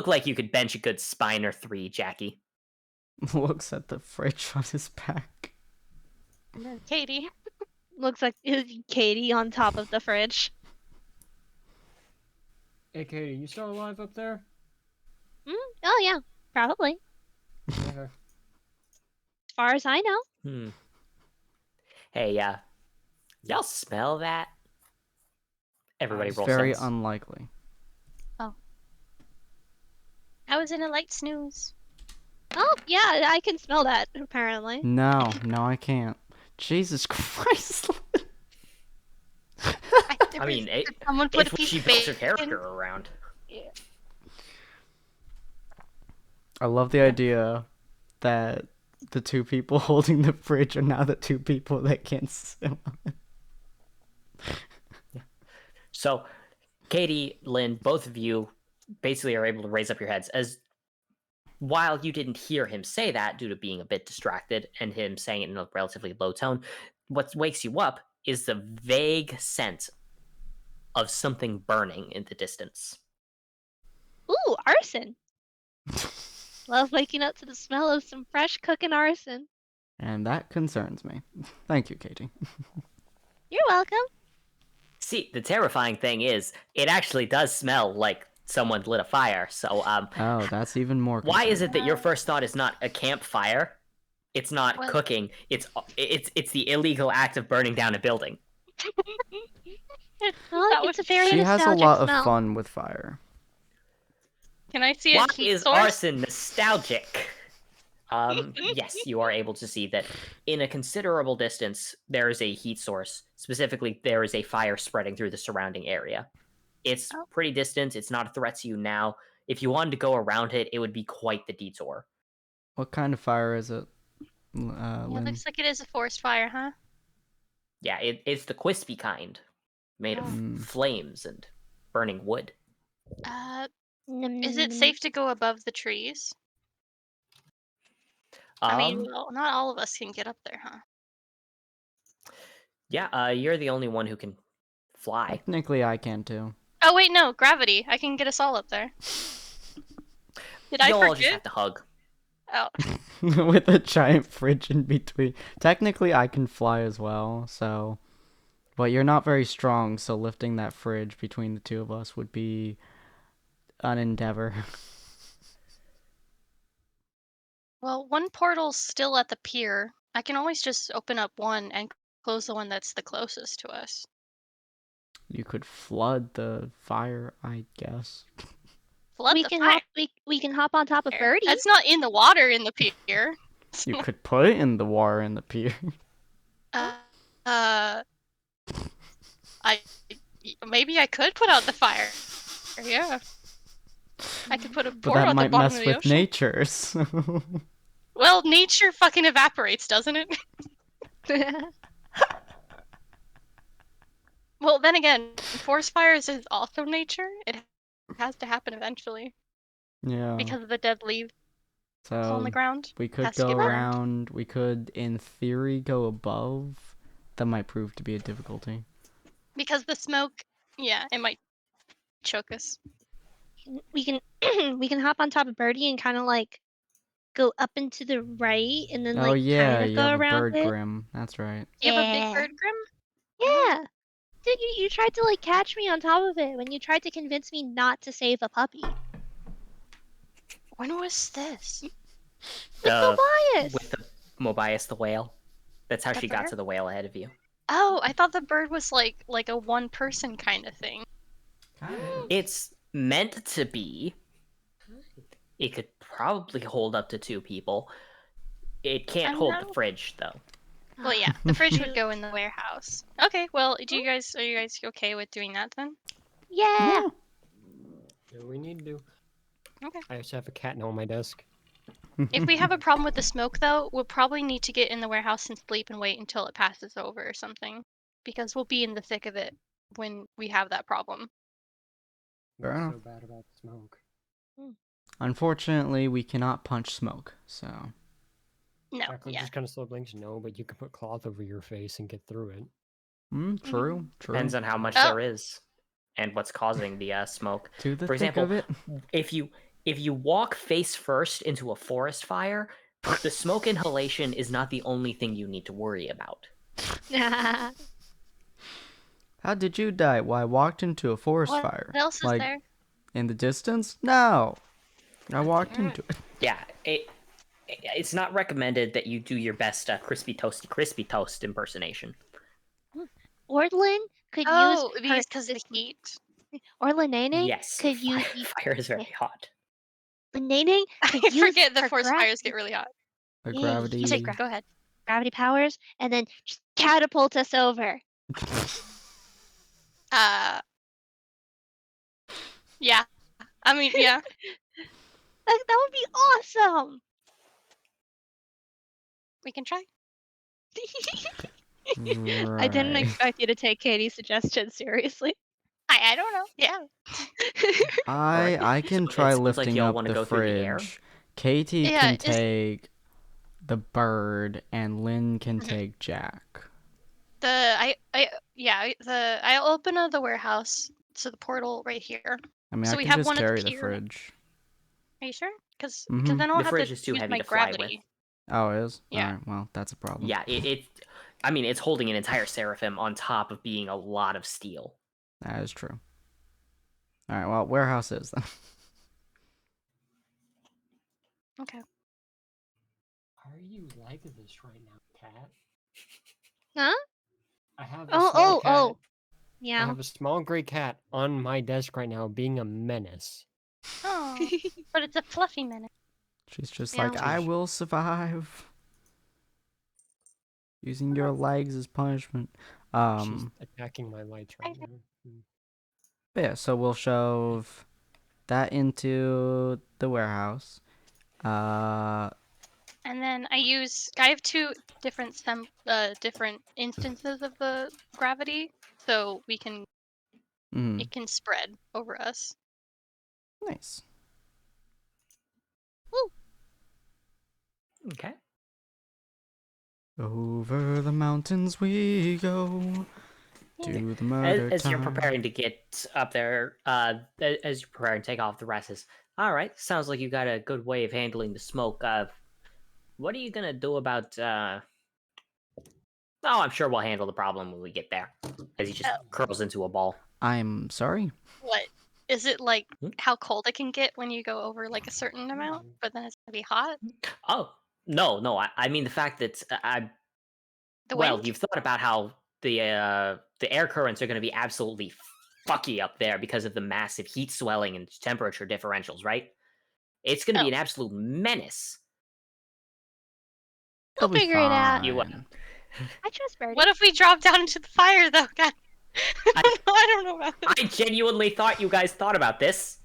like you could bench a good spine or three, Jackie. Looks at the fridge on his back. Katie. Looks like Katie on top of the fridge. Hey, Katie, you still alive up there? Oh yeah, probably. Okay. As far as I know. Hey, y'all smell that? Everybody It's roll Very sense. unlikely. I was in a light snooze. Oh yeah, I can smell that apparently. No, I can't. Jesus Christ. I mean, Did someone put a if piece she of built her bacon? character around. I love the idea that the two people holding the fridge are now the two people that can't smell it. So, Katie, Lynn, both of you basically are able to raise up your heads as while you didn't hear him say that due to being a bit distracted and him saying it in a relatively low tone, what wakes you up is the vague sense of something burning in the distance. Ooh, arson. Love waking up to the smell of some fresh cooking arson. And that concerns me. Thank you, Katie. You're welcome. See, the terrifying thing is, it actually does smell like someone lit a fire. So, Oh, that's even more why is concerning. it that your first thought is not a campfire? It's not Well- cooking. It's the illegal act of burning down a building. Well, That it's a was- very She has a nostalgic lot smell. of fun with fire. Can I see Why a heat is source? arson nostalgic? Yes, you are able to see that in a considerable distance, there is a heat source. Specifically, there is a fire spreading through the surrounding area. It's Oh. pretty distant. It's not a threat to you now. If you wanted to go around it, it would be quite the detour. What kind of fire is it, Yeah, Lynn? looks like it is a forest fire, huh? Yeah, it's the crispy kind, made of Mm. flames and burning wood. Is it safe to go above the trees? I mean, well, not all of us can get up there, huh? Yeah, you're the only one who can fly. Technically, I can too. Oh wait, no, gravity. I can get us all up there. Did I You'll all just forget? have to hug. Oh, With a giant fridge in between. Technically, I can fly as well, so... But you're not very strong, so lifting that fridge between the two of us would be an endeavor. well, one portal's still at the pier. I can always just open up one and close the one that's the closest to us. You could flood the fire, I guess. Flood we the can fire. hop. We can hop on top of Birdie. That's not in the water in the pier. You could put it in the water in the pier. I maybe I could put out the fire. Yeah, I could put a But portal that at the might bottom mess of the with ocean. nature, so... Well, nature fucking evaporates, doesn't it? Well, then again, forest fires is also nature. It has to happen eventually Yeah. because of the dead leaves on the So ground. we could Has to go get burned. around. We could, in theory, go above. That might prove to be a difficulty. Because the smoke, yeah, it might choke us. We can we can hop on top of Birdie and kind of like go up and to the right, and then Oh like yeah, kind of you go have a around bird it. grim. That's right. You have a big Yeah. bird grim? Yeah. Dude, you tried to like catch me on top of it when you tried to convince me not to save a puppy. When was this? With Tobias. With the Mobius the whale. That's how The she got bird? to the whale ahead of you. Oh, I thought the bird was like a one person kind of thing. It's meant to be. It could probably hold up to 2 people. It can't I hold know. the fridge though. Well, yeah, the fridge would go in the warehouse. Okay, well, are you guys okay with doing that then? Yeah. Yeah, we need to do. Okay. I also have a cat now on my desk. If we have a problem with the smoke, though, we'll probably need to get in the warehouse and sleep and wait until it passes over or something, because we'll be in the thick of it when we have that problem. Fair What's enough. so bad about smoke? Unfortunately, we cannot punch smoke. So No, Jacqueline yeah. just kind of slow blinks. No, but you can put cloth over your face and get through it. true. Depends on how much Oh. there is and what's causing the smoke. To the For thick example, of it. if you walk face first into a forest fire, the smoke inhalation is not the only thing you need to worry about. How did you die? Well, I walked into a forest What fire. else is Like there? in the distance? No. I walked into it. Yeah, it's not recommended that you do your best crispy toast impersonation. Orlin could Oh, use because of the heat. or Lenene Yes, could use fire is very hot. Lenene I could use forget the her forest gra- fires get really hot. The Yeah, gravity. you Okay, said go ahead. gravity powers, and then just catapult us over. Yeah. I mean, yeah. That would be awesome. We can try. I didn't Right. expect you to take Katie's suggestion seriously. I don't know. Yeah. I can So try it sounds like lifting y'all up wanna the go through the air? fridge. Katie Yeah, can is- take the bird, and Lynn can Mhm. take Jack. I'll open the warehouse, so the portal right here. I mean, So I we can have just one at the carry the pier. fridge. Are you sure? Because Mhm. then I'll The have fridge to is too use heavy my to fly with. gravity. Oh, it is? Yeah. Alright, well, that's a problem. Yeah, I mean, it's holding an entire seraphim on top of being a lot of steel. That is true. Alright, well, warehouse is then. Okay. Why are you like this right now, cat? Huh? I have a Oh, small cat. oh. I Yeah. have a small gray cat on my desk right now, being a menace. Oh, but it's a fluffy minute. She's just Yeah. like, I will survive. Using your legs as punishment. She's attacking my lights right now. But yeah, so we'll shove that into the warehouse. And then I have 2 different different instances of the gravity, so it can spread over us. Nice. Okay. Over the mountains we go to the murder As you're time. preparing to get up there, as you're preparing to take off, the rest is all right. Sounds like you got a good way of handling the smoke. What are you gonna do about? Oh, I'm sure we'll handle the problem when we get there. As he just curls into a ball. I'm sorry. What? Is it like Hmm? how cold it can get when you go over like a certain amount, but then it's gonna be hot? Oh no! I mean the fact that The well, wind? you've thought about how the air currents are going to be absolutely fucky up there because of the massive heat swelling and temperature differentials, right? It's going to be Oh. an absolute menace. We'll It'll be figure it out. You fine. I trust Birdie. What if we drop down into the fire though? God. I don't know about I genuinely thought you guys thought about this.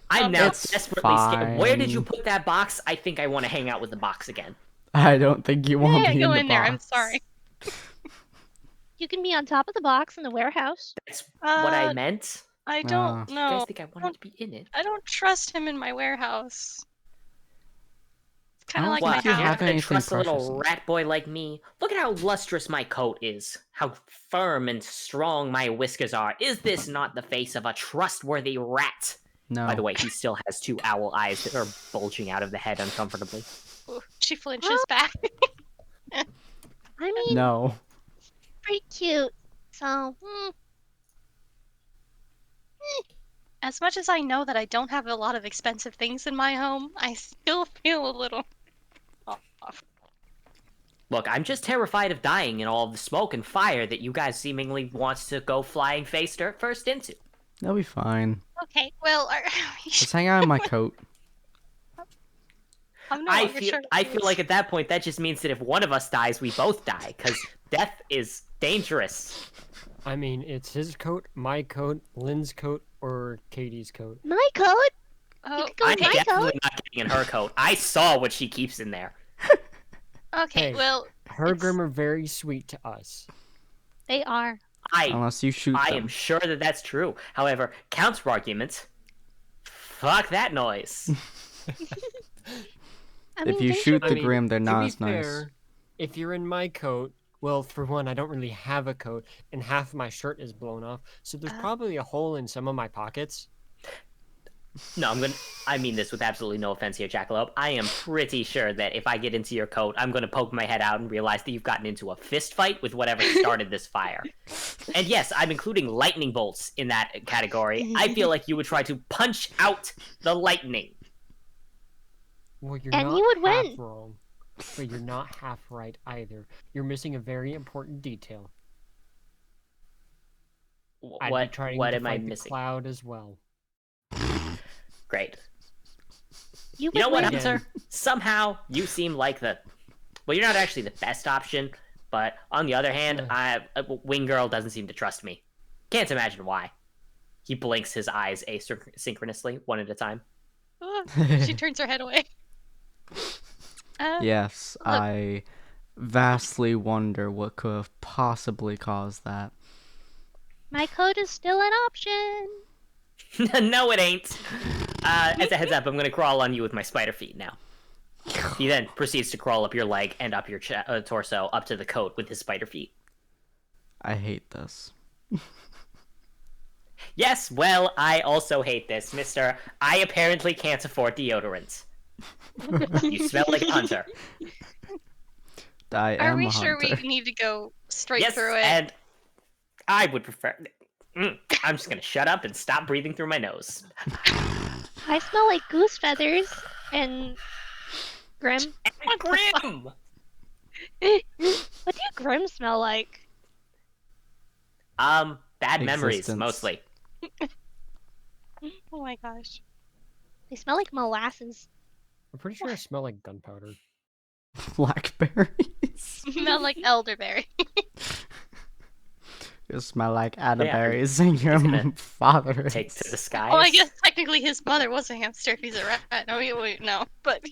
I'm Okay. now It's desperately scared. Where did you fine. put that box? I think I want to hang out with the box again. I don't think you want Yeah, me go in the in there. I'm box. sorry. You can be on top of the box in the warehouse. That's what I Uh, meant. I Ah. don't You guys know. think I wanted to be in it? I don't trust him in my warehouse. It's kind of don't like think my What? you house. You're have not gonna anything trust a precious little in it. rat boy like me? Look at how lustrous my coat is. How firm and strong my whiskers are. Is this not the face of a trustworthy rat? No. By the way, he still has 2 owl eyes that are bulging out of the head uncomfortably. Ooh, she flinches back. I mean, No. pretty cute. So, As much as I know that I don't have a lot of expensive things in my home, I still feel a little off. Look, I'm just terrified of dying in all of the smoke and fire that you guys seemingly wants to go flying face first into. That'll be fine. Okay, well, Just hang out in my coat. I'm no I longer feel sure. I feel like at that point that just means that if one of us dies, we both die, because death is dangerous. I mean, it's his coat, my coat, Lynn's coat, or Katie's coat. my coat? Oh, You could go I'm in my definitely coat. not getting in her coat. I saw what she keeps in there. okay, Hey. well, Her It's- Grim are very sweet to us. They are. Unless you shoot I them. am sure that that's true. However, counter argument. Fuck that noise. I mean, If you they shoot should- the Grim, they're to not be as nice. fair, if you're in my coat, well, for one, I don't really have a coat, and half of my shirt is blown off, so there's probably a hole in some of my pockets. No, I mean this with absolutely no offense here, Jackalope. I am pretty sure that if I get into your coat, I'm gonna poke my head out and realize that you've gotten into a fist fight with whatever started this fire. And yes, I'm including lightning bolts in that category. I feel like you would try to punch out the lightning. Well, you're And not you would half win. wrong, but you're not half right either. You're missing a very important detail. I'd be trying What to am I fight the missing? cloud as well. Great. You You know would what, win. Again. Hunter? Somehow you seem like well, you're not actually the best option, but on the other hand, Wing Girl doesn't seem to trust me. Can't imagine why. He blinks his eyes asynchronously, one at a time. she turns her head away. Yes, Look. I vastly wonder what could have possibly caused that. My coat is still an option. No, it ain't. As a heads up, I'm gonna crawl on you with my spider feet now. He then proceeds to crawl up your leg and up your torso, up to the coat with his spider feet. I hate this. Yes, well, I also hate this, mister. I apparently can't afford deodorant. You smell like a hunter. I Are am we a sure hunter. we need to go straight Yes, through it? and I would prefer... I'm just gonna shut up and stop breathing through my nose. I smell like goose feathers and Grim. Grim! What do Grim smell like? Bad memories, Existence. mostly. Oh my gosh. They smell like molasses. I'm pretty sure I smell like gunpowder. Blackberries. Smell like elderberry. You smell like elderberries in your gonna father. Take to the skies. Oh, I guess technically his mother was a hamster if he's a rat. No, wait, no. But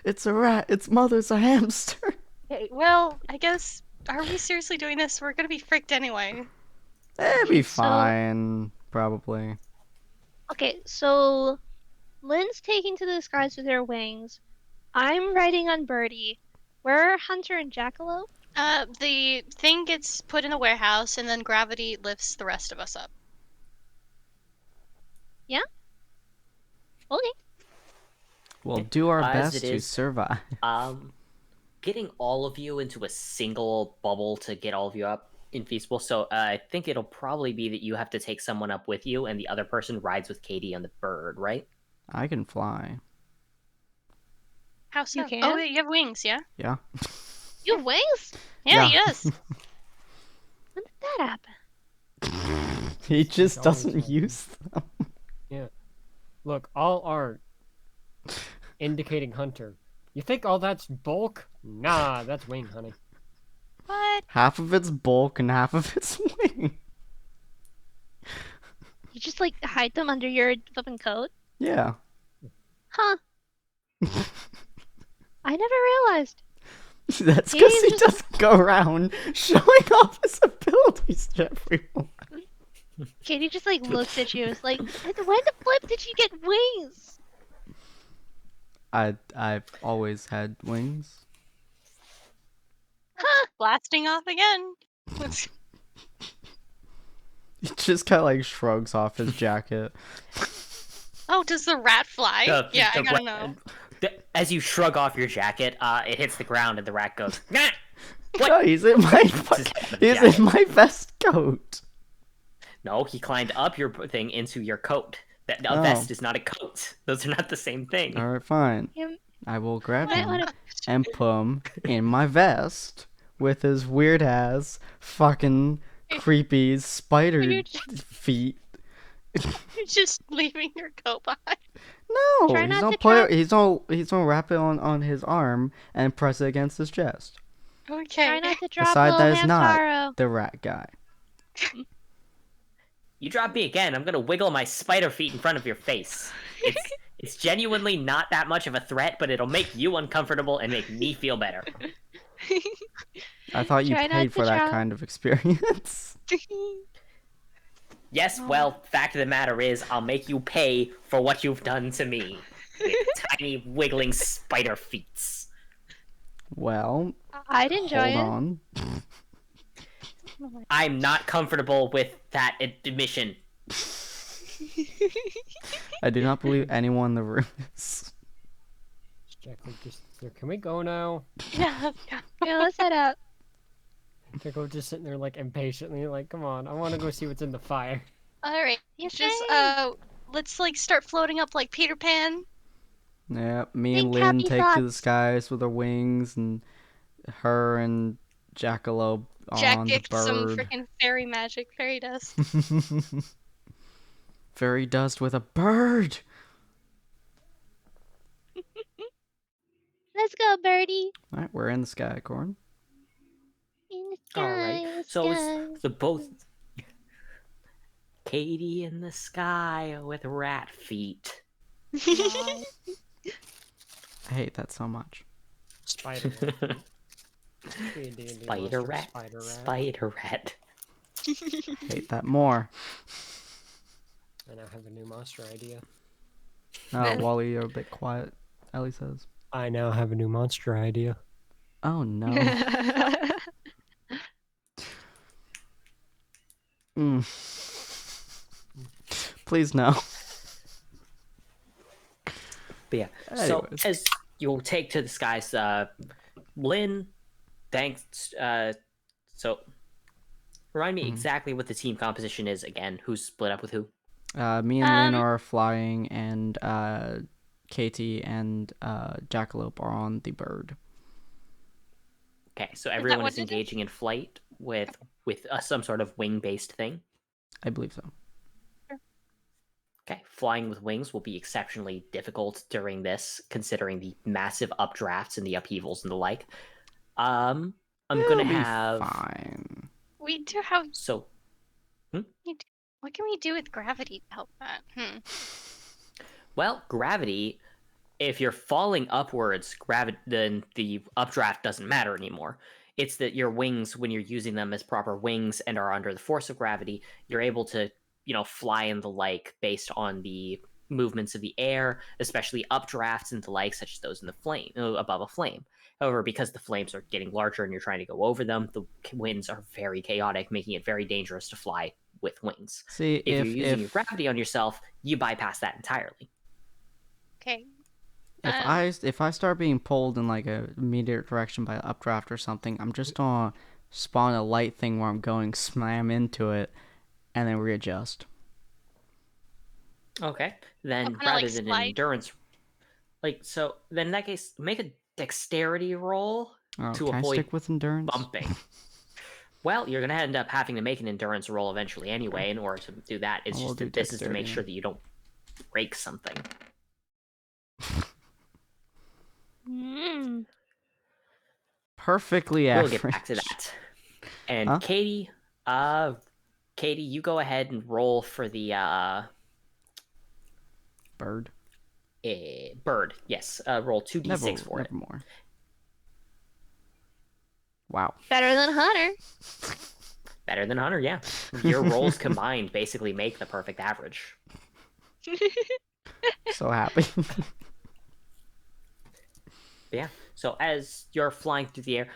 It's a rat. Its mother's a hamster. okay, well, I guess are we seriously doing this? We're gonna be fricked anyway. It'd be So- fine, probably. Okay, so Lynn's taking to the skies with her wings. I'm riding on Birdie. Where are Hunter and Jackalope? The thing gets put in the warehouse, and then gravity lifts the rest of us up. Okay. We'll do our As best it to is. survive. Getting all of you into a single bubble to get all of you up infeasible. So I think it'll probably be that you have to take someone up with you, and the other person rides with Katie on the bird, right? I can fly. How so? You can? Oh, wait, you have wings, yeah? Yeah. You have wings? Yeah, Yeah. yes. When did that happen? He just always doesn't like- use them. Look, all art indicating hunter. You think all that's bulk? Nah, that's wing, honey. What? Half of it's bulk and half of it's wing. You just like hide them under your flipping coat? Yeah. Huh. I never realized. That's because Katie's he just- doesn't go around showing off his abilities to everyone. Katie just like looks at you. It's like, when the flip did you get wings? I've always had wings. Blasting off again. He just kind of like shrugs off his jacket. Oh, does the rat fly? The- Yeah, I the gotta rat- know. As you shrug off your jacket, it hits the ground and the rat goes, "Nah!" What? No, he's in my he's jacket. in my vest coat. No, he climbed up your thing into your coat. A Oh. vest is not a coat. Those are not the same thing. All right, fine. Him- I will grab What- him what- and put him in my vest with his weird ass fucking creepy spider You feet. You're just leaving your coat behind. No, Try he's not gonna to put drop- he's gonna wrap it on his arm and press it against his chest. Okay. Try not to drop Decide little that is not Hamtaro. the rat guy. You drop me again, I'm gonna wiggle my spider feet in front of your face. It's genuinely not that much of a threat, but it'll make you uncomfortable and make me feel better. I thought you Try not paid to for that drop- kind of experience. Yes, well, fact of the matter is, I'll make you pay for what you've done to me. With tiny wiggling spider feet. Well, I'd enjoy hold it. on. I'm not comfortable with that admission. I do not believe anyone in the room is. Jackal just there. Can we go now? Yeah. Yeah, let's head out. Jackal just sitting there like impatiently, like, come on, I want to go see what's in the fire. All right. Yes, Just same. let's like start floating up like Peter Pan. Yeah, me and Think Lynn happy take to the thoughts. skies with our wings, and her and Jackalope Jack on the kicked some bird. freaking fairy magic, fairy dust. Fairy dust with a bird. Let's go, birdie. All right, we're in the sky, Corn. In the sky, All right. in the So sky. it's the both Katie in the sky with rat feet. I hate that so much. Spider rat. D&D Spider monster, rat. Spider rat. Spider rat. Hate that more. I now have a new monster idea. Oh, Wally, you're a bit quiet. Ellie says. I now have a new monster idea. Oh no. Mm. Please no. But yeah, so Anyways. as you'll take to the skies, Lynn, thanks. So remind me Mhm. exactly what the team composition is again. Who's split up with who? Me and Lynn Um, are flying, and Katie and Jackalope are on the bird. Okay, so that everyone what is it is? engaging in flight with some sort of wing-based thing. I believe so. Okay, flying with wings will be exceptionally difficult during this, considering the massive updrafts and the upheavals and the like. I'm It'll gonna be have fine. We do have. so What can we do with gravity to help that? well, gravity. If you're falling upwards, then the updraft doesn't matter anymore. It's that your wings, when you're using them as proper wings and are under the force of gravity, you're able to, fly and the like based on the movements of the air, especially updrafts and the like, such as those in the flame above a flame. However, because the flames are getting larger and you're trying to go over them, the winds are very chaotic, making it very dangerous to fly with wings. See, If if you're using your gravity on yourself, you bypass that entirely. Okay. if I start being pulled in like a immediate direction by an updraft or something, I'm just gonna spawn a light thing where I'm going, slam into it, and then readjust. Okay. Then kinda, rather like, than slide? an endurance, then in that case, make a dexterity roll Oh, to can I avoid stick with endurance? bumping. Well, you're gonna end up having to make an endurance roll eventually anyway. In order to do that, it's We'll just do that this is to make dexterity sure then. that you don't break something. Mm. Perfectly We'll average. get back to that. And Huh? Katie, you go ahead and roll for the Bird. bird. Yes, roll 2d6 for it. Never more. Wow. Better than Hunter. Better than Hunter, yeah. Your rolls combined basically make the perfect average. So happy. But yeah, so as you're flying through the air,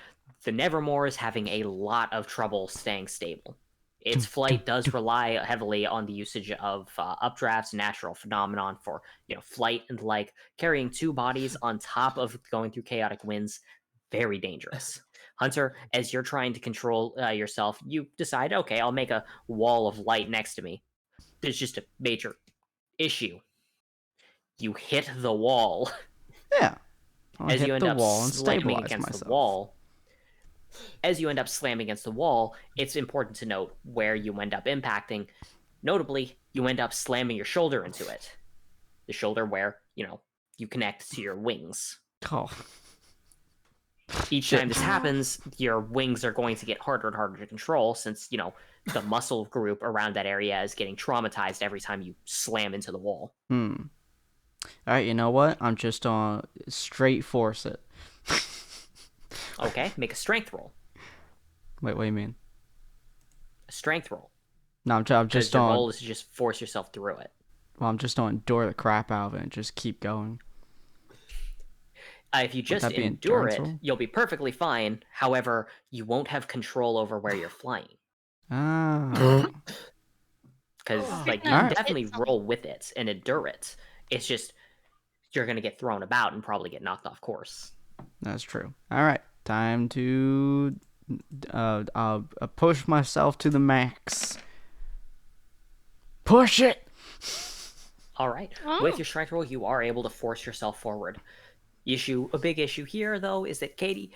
the Nevermore is having a lot of trouble staying stable. Its flight does rely heavily on the usage of updrafts, natural phenomenon for flight and like carrying two bodies on top of going through chaotic winds. Very dangerous. Hunter, as you're trying to control yourself, you decide, okay, I'll make a wall of light next to me. There's just a major issue. You hit the wall. Yeah. I'll As you hit end the up wall and slamming stabilize against myself. the wall. As you end up slamming against the wall, it's important to note where you end up impacting. Notably, you end up slamming your shoulder into it. The shoulder where, you connect to your wings. Oh. Each Shit. time this happens, your wings are going to get harder and harder to control since, the muscle group around that area is getting traumatized every time you slam into the wall. Alright, you know what? I'm just on straight force it. Okay, make a strength roll. Wait, what do you mean? A strength roll. No, I'm Because just your on. goal is to just force yourself through it. Well, I'm just on endure the crap out of it and just keep going. If you just that be endure endurance it, roll? you'll be perfectly fine. However, you won't have control over where you're flying. Ah. Because you can Alright. definitely roll with it and endure it. It's just you're going to get thrown about and probably get knocked off course. That's true. Alright. Time to push myself to the max. Push it! All right. Oh. With your strength roll, you are able to force yourself forward. A big issue here, though, is that Katie,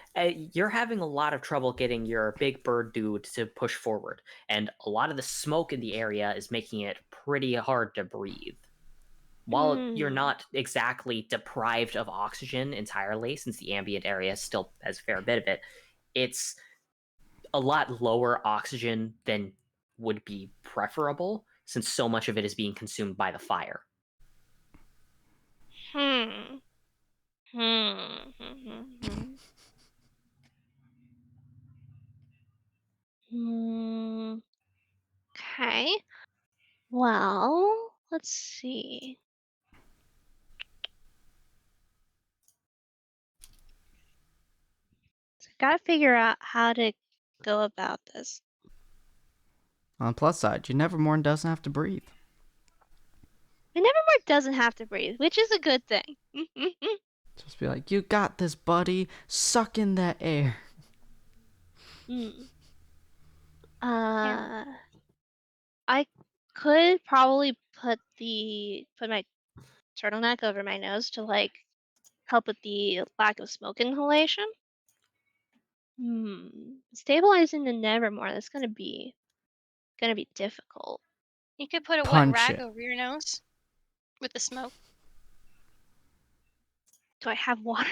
you're having a lot of trouble getting your big bird dude to push forward, and a lot of the smoke in the area is making it pretty hard to breathe. While you're not exactly deprived of oxygen entirely, since the ambient area still has a fair bit of it, it's a lot lower oxygen than would be preferable, since so much of it is being consumed by the fire. Okay. Well, let's see. So gotta figure out how to go about this. On the plus side, your Nevermore doesn't have to breathe. My Nevermore doesn't have to breathe, which is a good thing. Just be like, you got this, buddy. Suck in that air. I could probably put my turtleneck over my nose to like help with the lack of smoke inhalation. Stabilizing the Nevermore, that's gonna be difficult. You could put a wet Punch rag it. over your nose with the smoke. Do I have water?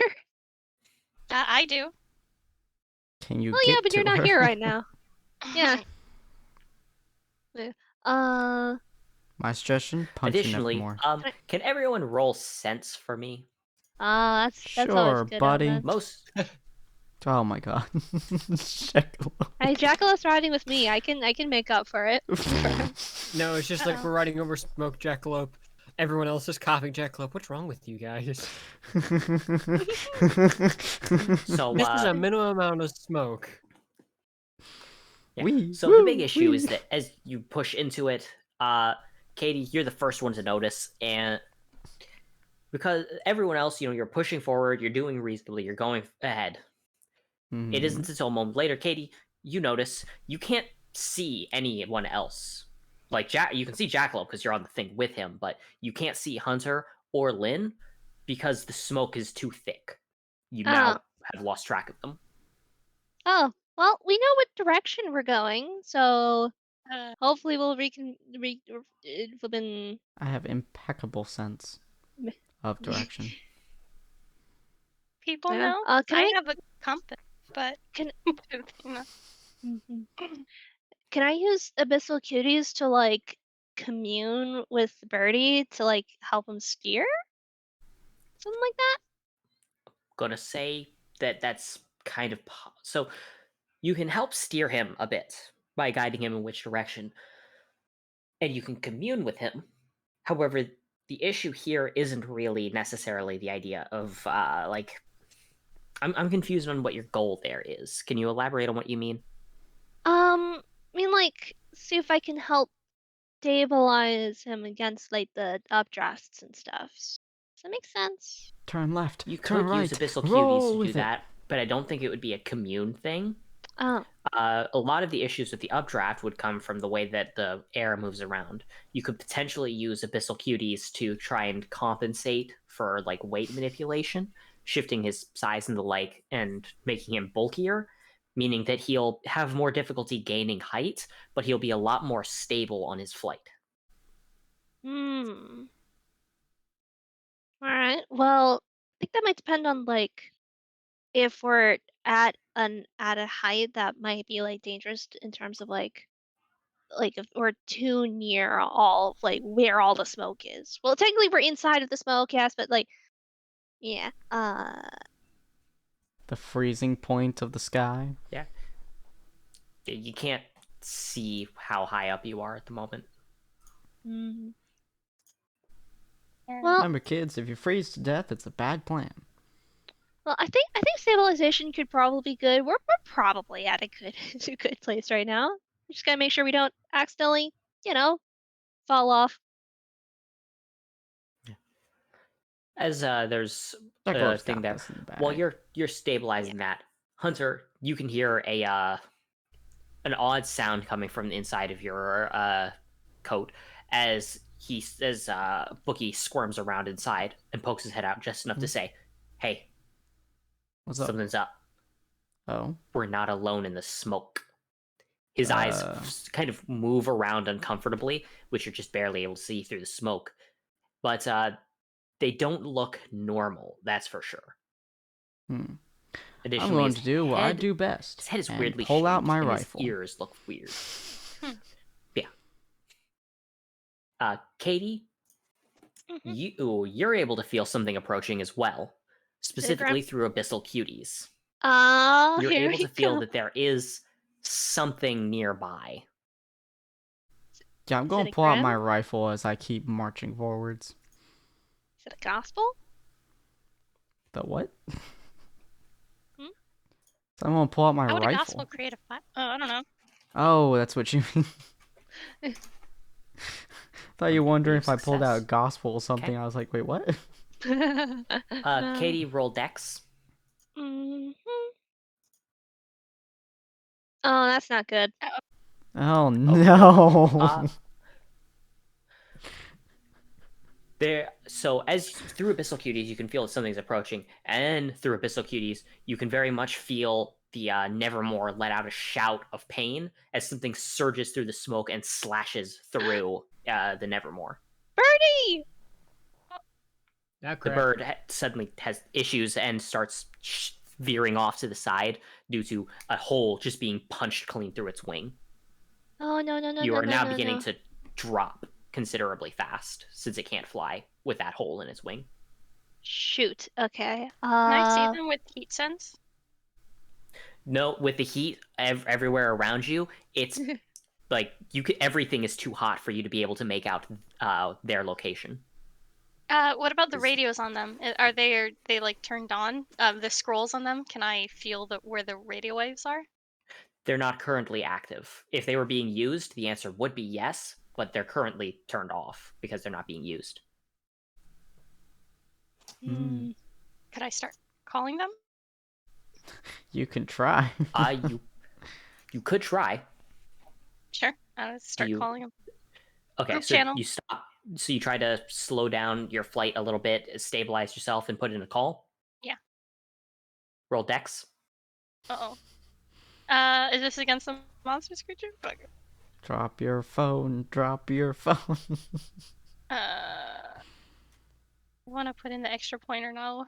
I do. Can you Oh get yeah, but to you're not her? here right now. Yeah. My suggestion, punch your Additionally, Nevermore. can everyone roll sense for me? That's always Sure, good. buddy. Most Oh my god. Jackalope. Hey, Jackalop's riding with me. I can make up for it. No, it's just like we're riding over smoke, Jackalope. Everyone else is coughing, Jackalope. What's wrong with you guys? So This is a minimum amount of smoke. yeah. So the big issue is that as you push into it, Katie, you're the first one to notice, and because everyone else, you're pushing forward, you're doing reasonably, you're going ahead. It isn't until a moment later, Katie, you notice you can't see anyone else. Like you can see Jackalope because you're on the thing with him, but you can't see Hunter or Lynn because the smoke is too thick. You now have lost track of them. Oh, well, we know what direction we're going, so hopefully we'll flippin'. I have impeccable sense of direction. People Yeah. know. Can I I- have a compass, but Can- you know. Can I use Abyssal Cuties to like commune with Birdie to like help him steer? Something like that? Gonna say that that's kind of so You can help steer him a bit by guiding him in which direction, and you can commune with him. However, the issue here isn't really necessarily the idea of like. I'm confused on what your goal there is. Can you elaborate on what you mean? I mean, like, see if I can help stabilize him against like the updrafts and stuff. Does that make sense? Turn left. You turn could right. use abyssal cuties Roll to do with it. that, but I don't think it would be a commune thing. Oh. A lot of the issues with the updraft would come from the way that the air moves around. You could potentially use abyssal cuties to try and compensate for like weight manipulation, shifting his size and the like, and making him bulkier, meaning that he'll have more difficulty gaining height, but he'll be a lot more stable on his flight. Hmm. All right. Well, I think that might depend on like if we're at a height that might be like dangerous in terms of like if we're too near all like where all the smoke is. Well, technically we're inside of the smoke, yes, but like yeah. The freezing point of the sky. Yeah. You can't see how high up you are at the moment. Mm, Yeah. well, Remember, kids, if you freeze to death, it's a bad plan. well, I think stabilization could probably be good. We're probably at a good a good place right now. We just gotta make sure we don't accidentally, fall off. As there's a Juggler's thing got there. this in the While bag. you're stabilizing that, Hunter, you can hear a an odd sound coming from the inside of your coat as Bookie squirms around inside and pokes his head out just enough to say, "Hey, What's up? something's up. Oh. We're not alone in the smoke." His eyes kind of move around uncomfortably, which you're just barely able to see through the smoke. But they don't look normal, that's for sure. Hmm. Additionally, I'm going his to do what I head- do best. His head is and weirdly pull shaped, out my and rifle. his ears look weird. Hmm. Yeah. Katie, you're able to feel something approaching as well, specifically through abyssal cuties. Oh, You're here able we to feel go. that there is something nearby. Yeah, I'm Is going it to a pull out my grim? rifle as I keep marching forwards. Is it a gospel? The what? Hmm? So I'm going to pull out my How would a rifle. gospel create a fire? Oh, I don't know. Oh, that's what you mean. Thought you were wondering if I pulled out a Success. gospel or something. Okay. I was like, wait, what? Katie, roll dex. Mhm. Oh, that's not good. Oh, Oh, no. So as through abyssal cuties, you can feel that something's approaching, and through abyssal cuties, you can very much feel the Nevermore let out a shout of pain as something surges through the smoke and slashes through the Nevermore. Birdie! Ah, The crap. bird suddenly has issues and starts veering off to the side due to a hole just being punched clean through its wing. Oh, no, no, no, You no, are no, now no, beginning no. to drop considerably fast since it can't fly with that hole in its wing. Shoot. Okay. Can I see them with heat sense? No, with the heat everywhere around you, it's like everything is too hot for you to be able to make out their location. What about the radios on them? Are they like turned on? The scrolls on them? Can I feel where the radio waves are? They're not currently active. If they were being used, the answer would be yes, but they're currently turned off because they're not being used. Hmm. Could I start calling them? You can try. You could try. Sure. Start calling them. Okay, Group so channel. you stop. So you try to slow down your flight a little bit, stabilize yourself, and put in a call. Yeah. Roll dex. Uh-oh. Is this against the monsters creature? Okay. Drop your phone. Drop your phone. I want to put in the extra pointer now.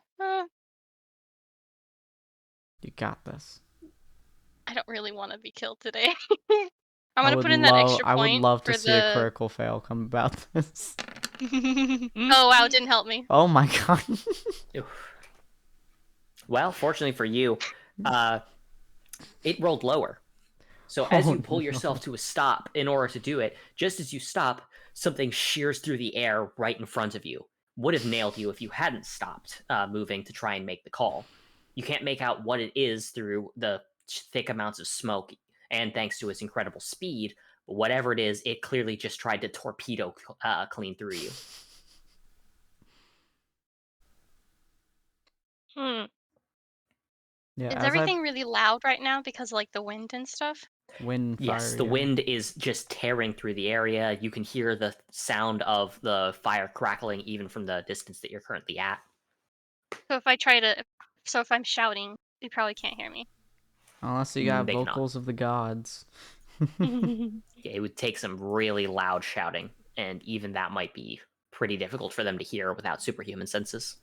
You got this. I don't really want to be killed today. I'm gonna put in that extra I would point love to for see a the. critical fail come about this. Oh wow, it didn't help me. Oh my god. Well, fortunately for you, It rolled lower. So as Oh, you pull yourself to a stop in order to do it, just as you stop, something shears through the air right in front of you. Would have nailed you if you hadn't stopped moving to try and make the call. You can't make out what it is through the thick amounts of smoke and thanks to its incredible speed, but whatever it is, it clearly just tried to torpedo clean through you. Hmm. Yeah, Is as everything really loud right now because of, like, the wind and stuff? wind, fire. Yes, the yeah. wind is just tearing through the area. You can hear the sound of the fire crackling even from the distance that you're currently at. So if I'm shouting, you probably can't hear me. Unless you got They cannot. vocals of the gods. Yeah, it would take some really loud shouting, and even that might be pretty difficult for them to hear without superhuman senses.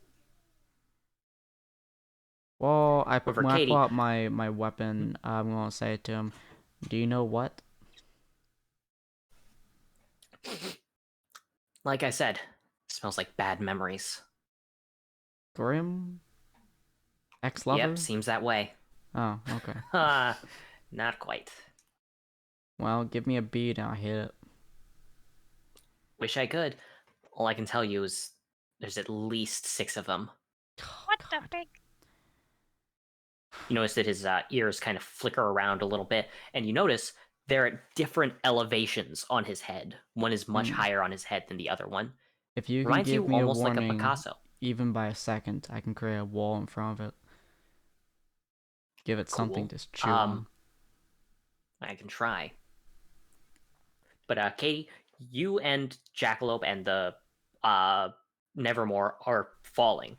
Well, However, when I Katie, pull out my weapon, I'm gonna say to him, "Do you know what?" like I said, smells like bad memories. Grim? Ex-lover? Yep, seems that way. Oh, okay. Not quite. Well, give me a beat and I'll hit it. Wish I could. All I can tell you is there's at least 6 of them. What the frick? You notice that his ears kind of flicker around a little bit, and you notice they're at different elevations on his head. One is much higher on his head than the other one. If you can Reminds you give me a almost like a warning, Picasso. even by a second, I can create a wall in front of it. Give it something Cool. to chew on. I can try. But Katie, you and Jackalope and the Nevermore are falling.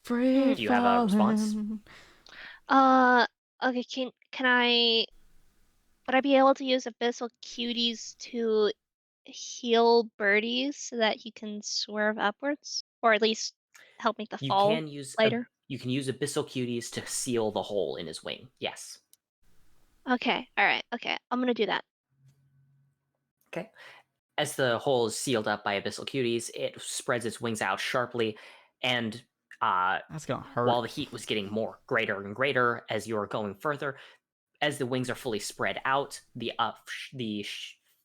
Free Do you have a response? Okay, can I would I be able to use Abyssal Cuties to heal birdies so that he can swerve upwards? Or at least help make the You fall can use lighter? you can use Abyssal Cuties to seal the hole in his wing. Yes. Okay, alright, okay. I'm gonna do that. Okay. As the hole is sealed up by Abyssal Cuties, it spreads its wings out sharply, and That's gonna hurt. while the heat was getting greater and greater as you are going further, as the wings are fully spread out, the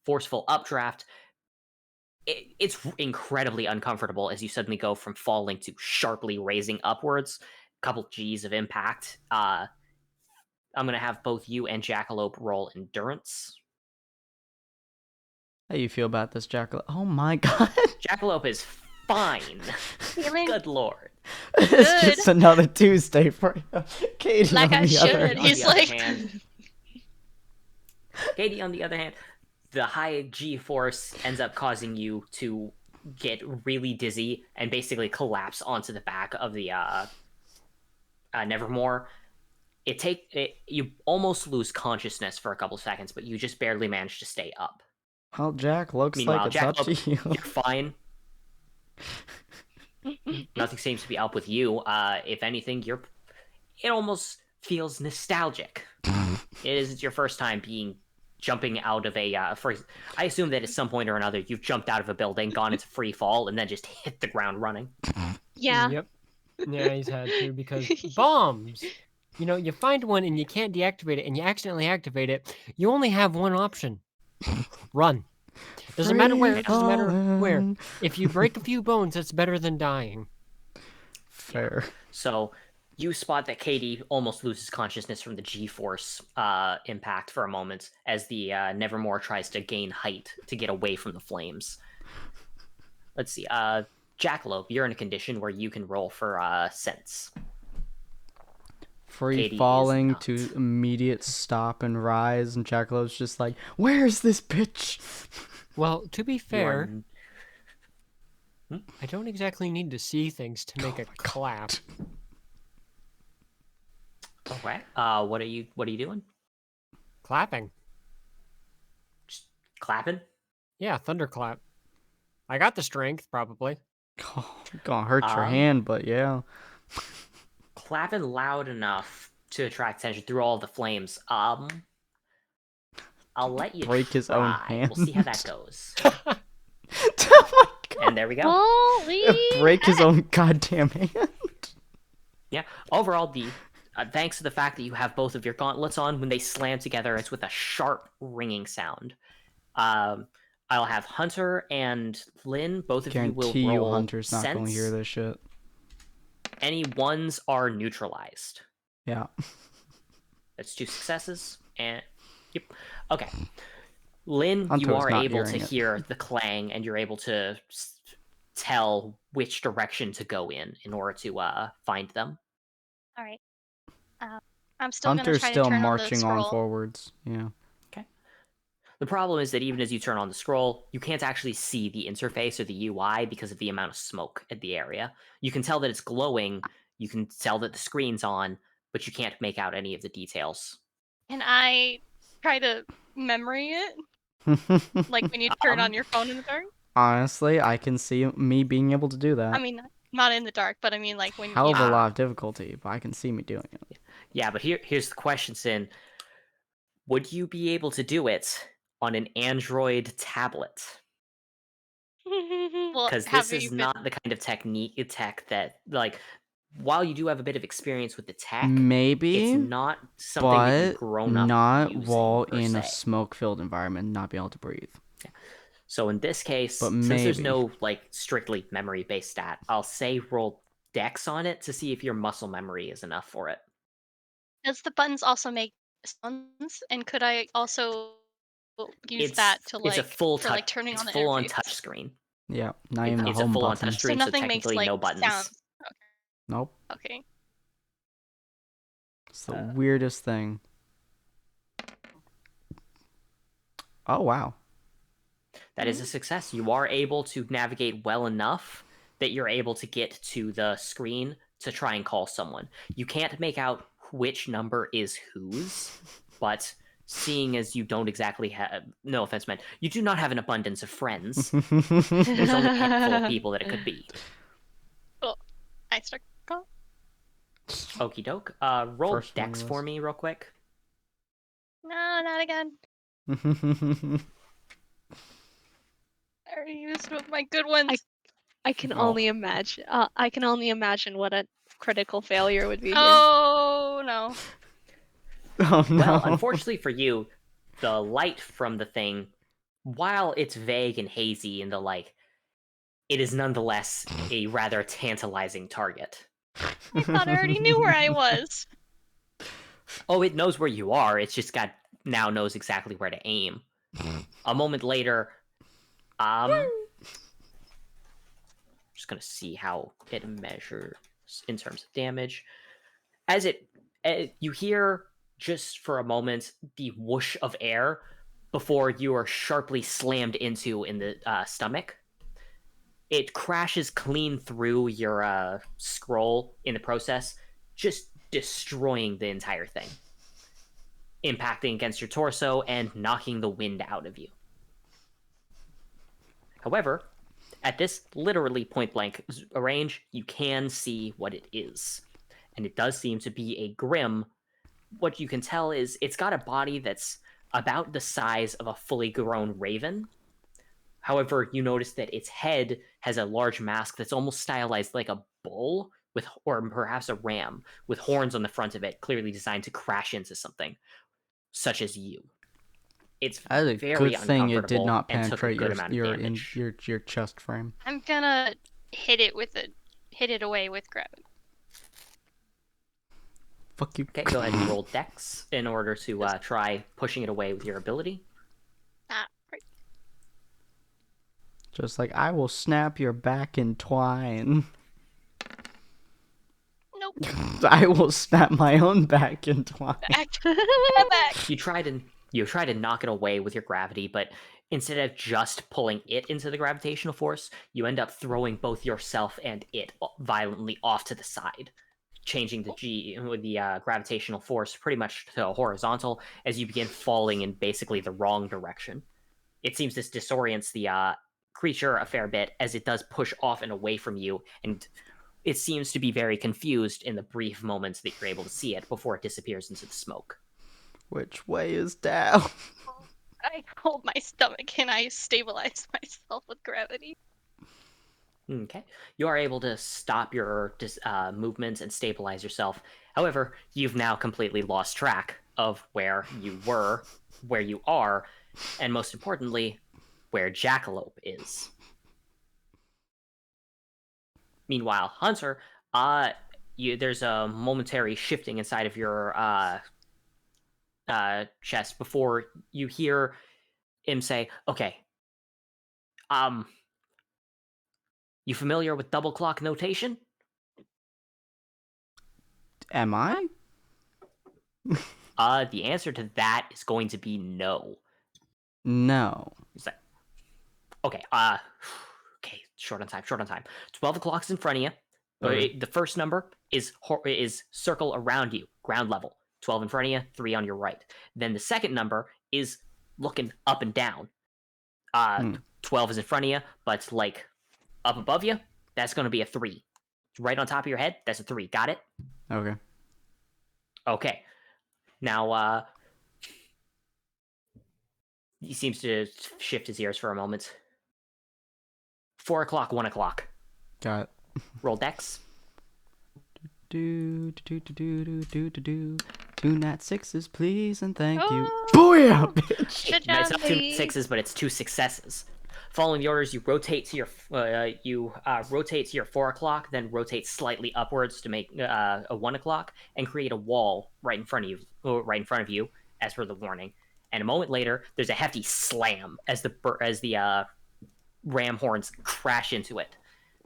forceful updraft, it's incredibly uncomfortable as you suddenly go from falling to sharply raising upwards. A couple G's of impact. I'm gonna have both you and Jackalope roll endurance. How you feel about this, Jackal? Oh my god. Jackalope is fine. Feeling Good lord. It's just another Tuesday for you. Katie Like on I the other should. hand. He's like- Katie, on the other hand, the high G-force ends up causing you to get really dizzy and basically collapse onto the back of the Nevermore. You almost lose consciousness for a couple seconds, but you just barely manage to stay up. Well, Jack, looks Meanwhile, like it's up to Jackalope, you. you're fine. Nothing seems to be up with you. If anything, it almost feels nostalgic. It isn't your first time jumping out of a I assume that at some point or another you've jumped out of a building, gone into free fall, and then just hit the ground running. Yeah. Yep. Yeah, he's had to because bombs. You know, you find one and you can't deactivate it, and you accidentally activate it. You only have one option: run. Doesn't matter where. It doesn't matter where. falling. If you break a few bones, that's better than dying. Fair. So you spot that Katie almost loses consciousness from the G-force impact for a moment as the Nevermore tries to gain height to get away from the flames. Let's see. Jackalope, you're in a condition where you can roll for sense. Free Katie is falling not. to immediate stop and rise, and Jackalope's just like, "Where's this bitch?" Well, to be You fair, are- I don't exactly need to see things to make a clap. Okay. What are you doing? Clapping. Just clapping? Yeah, thunderclap. I got the strength, probably. Oh, gonna hurt your Um, hand, but yeah. Clapping loud enough to attract attention through all the flames. I'll let you Break his own try. We'll see how that hand. goes. Oh my god. And there we go. Holy Break his heck. own goddamn hand. Yeah. Overall, the thanks to the fact that you have both of your gauntlets on, when they slam together, it's with a sharp ringing sound. I'll have Hunter and Lynn, both of you will Guarantee you roll Hunter's not going to hear sense. this shit. Any ones are neutralized. Yeah. That's 2 successes. And yep. Okay. Lynn, Hunter you was are not able to hearing it. hear the clang, and you're able to tell which direction to go in order to find them. All right. I'm still gonna Hunter's try to still turn on the marching on scroll. forwards. Yeah. Okay. The problem is that even as you turn on the scroll, you can't actually see the interface or the UI because of the amount of smoke at the area. You can tell that it's glowing, you can tell that the screen's on, but you can't make out any of the details. Can I try to memory it? Like when you turn on your phone in the dark? Honestly, I can see me being able to do that. I mean, not in the dark, but I mean like when Hell you of a lot of difficulty, but I can see me doing it. Yeah, but here's the question, Sin. Would you be able to do it on an Android tablet? well, Because have this is you not been? the kind of tech that, like, while you do have a bit of experience with the tech, it's Maybe, not something that you've but grown up not using, while per in a se. smoke-filled environment, not being able to breathe. So in this case, But since there's maybe. no like strictly memory-based stat, I'll say roll Dex on it to see if your muscle memory is enough for it. Does the buttons also make sounds? And could I also use that to It's a full for touch. turning It's on the full on interface? touch screen. Yeah, not even the It's a home full on button. touch screen, So so nothing makes technically like no buttons. sounds. Nope. Okay. It's the weirdest thing. Oh, wow. That is a success. You are able to navigate well enough that you're able to get to the screen to try and call someone. You can't make out which number is whose, but seeing as you don't exactly have, no offense meant, you do not have an abundance of friends, there's only a handful of people that it could be. Well, I start call. Okie doke. Roll First one Dex was. for me real quick. No, not again. I already used my good ones. I can Oh. only imagine. I can only imagine what a critical failure would be here. Oh no. Oh, no. Well, unfortunately for you, the light from the thing, while it's vague and hazy and the like, it is nonetheless a rather tantalizing target. I thought I already knew where I was. Oh, it knows where you are. It's just now knows exactly where to aim. A moment later, just gonna see how it measures in terms of damage. As you hear just for a moment the whoosh of air before you are sharply slammed into in the stomach. It crashes clean through your scroll in the process, just destroying the entire thing, impacting against your torso and knocking the wind out of you. However, at this literally point-blank range, you can see what it is. And it does seem to be a Grim. What you can tell is it's got a body that's about the size of a fully grown raven. However, you notice that its head has a large mask that's almost stylized like a bull, or perhaps a ram, with horns on the front of it, clearly designed to crash into something, such as you. It's That is a very good thing it did uncomfortable not and took a penetrate good amount of damage. your chest frame. I'm gonna hit it away with gravity. Fuck you. Okay, go ahead and roll Dex in order to try pushing it away with your ability. Right. Just like, I will snap your back in twine. Nope. I will snap my own back in twine. Back. You try to knock it away with your gravity, but instead of just pulling it into the gravitational force, you end up throwing both yourself and it violently off to the side, changing the gravitational force pretty much to a horizontal as you begin falling in basically the wrong direction. It seems this disorients the creature a fair bit as it does push off and away from you, and it seems to be very confused in the brief moments that you're able to see it before it disappears into the smoke. Which way is down? I hold my stomach and I stabilize myself with gravity. Okay. You are able to stop your movements and stabilize yourself However, you've now completely lost track of where you were, where you are, and most importantly, where Jackalope is. Meanwhile, Hunter, there's a momentary shifting inside of your chest before you hear him say, "Okay, you familiar with double clock notation?" Am I? The answer to that is going to be no. No. He's like, okay, okay, short on time. 12 o'clock's in front of you. Okay. The first number is circle around you, ground level. 12 in front of you, 3 on your right. Then the second number is looking up and down. 12 is in front of you, but like up above you, that's going to be a 3. Right on top of your head, that's a 3. Got it? Okay. Okay. Now, he seems to shift his ears for a moment. 4 o'clock, 1 o'clock. Got it. Roll dex. Do. Two nat 6s, please, and thank you. Oh, Booyah, bitch! good It's job, not 2 buddy. 6s, but it's 2 successes. Following the orders, you rotate to your rotate to your 4 o'clock, then rotate slightly upwards to make a 1 o'clock, and create a wall right in front of you, as per the warning. And a moment later, there's a hefty slam as the ram horns crash into it.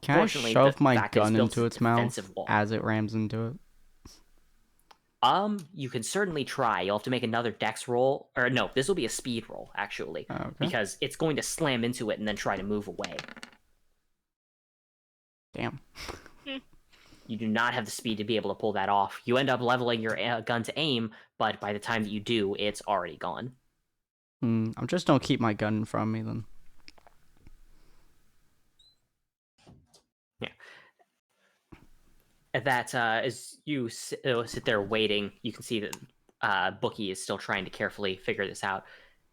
Can I Fortunately, shove the my fact that it's gun built into as a its mouth defensive wall. as it rams into it? You can certainly try. You'll have to make another dex roll. Or no, this will be a speed roll, actually. Okay. Because it's going to slam into it and then try to move away. Damn. You do not have the speed to be able to pull that off. You end up leveling your gun to aim, but by the time that you do, it's already gone. I'm just don't keep my gun from me then. Yeah. At that, as you sit there waiting, you can see that Bookie is still trying to carefully figure this out.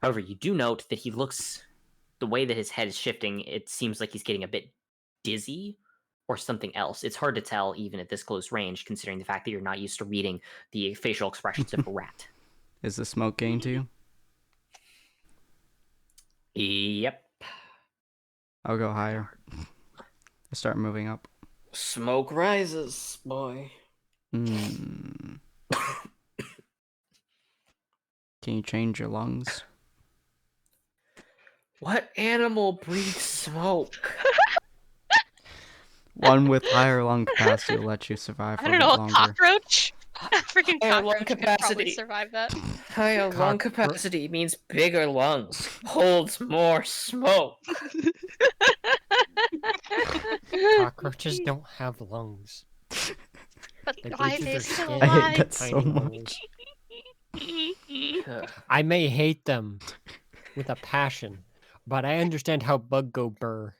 However, you do note that the way that his head is shifting, it seems like he's getting a bit dizzy or something else. It's hard to tell even at this close range, considering the fact that you're not used to reading the facial expressions of a rat. Is the smoke getting to you? Yep. I'll go higher. I start moving up. Smoke rises, boy. Can you change your lungs? What animal breathes smoke? One with higher lung capacity will let you survive for I a don't bit know, a longer. cockroach? A freaking Higher lung cockroach could probably capacity. survive that. Higher lung capacity means bigger lungs, holds more smoke. Cockroaches don't have lungs. But They why breathe are through they their still skin. I hate alive? that so Tiny much. holes. I may hate them with a passion, but I understand how bug go burr.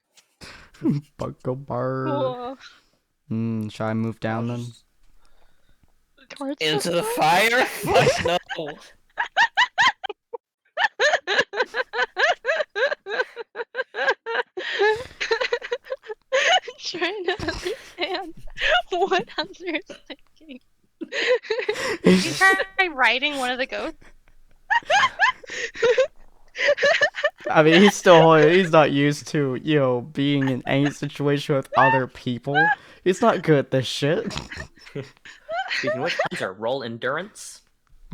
Bucko bar. Whoa. Shall I move down then? Towards Into the floor? fire? Fuck no. Trying to understand what Hunter is thinking. Did He's you just- try riding one of the goats? I mean, he's not used to, being in any situation with other people. He's not good at this shit. Speaking of which, Hunter, roll endurance.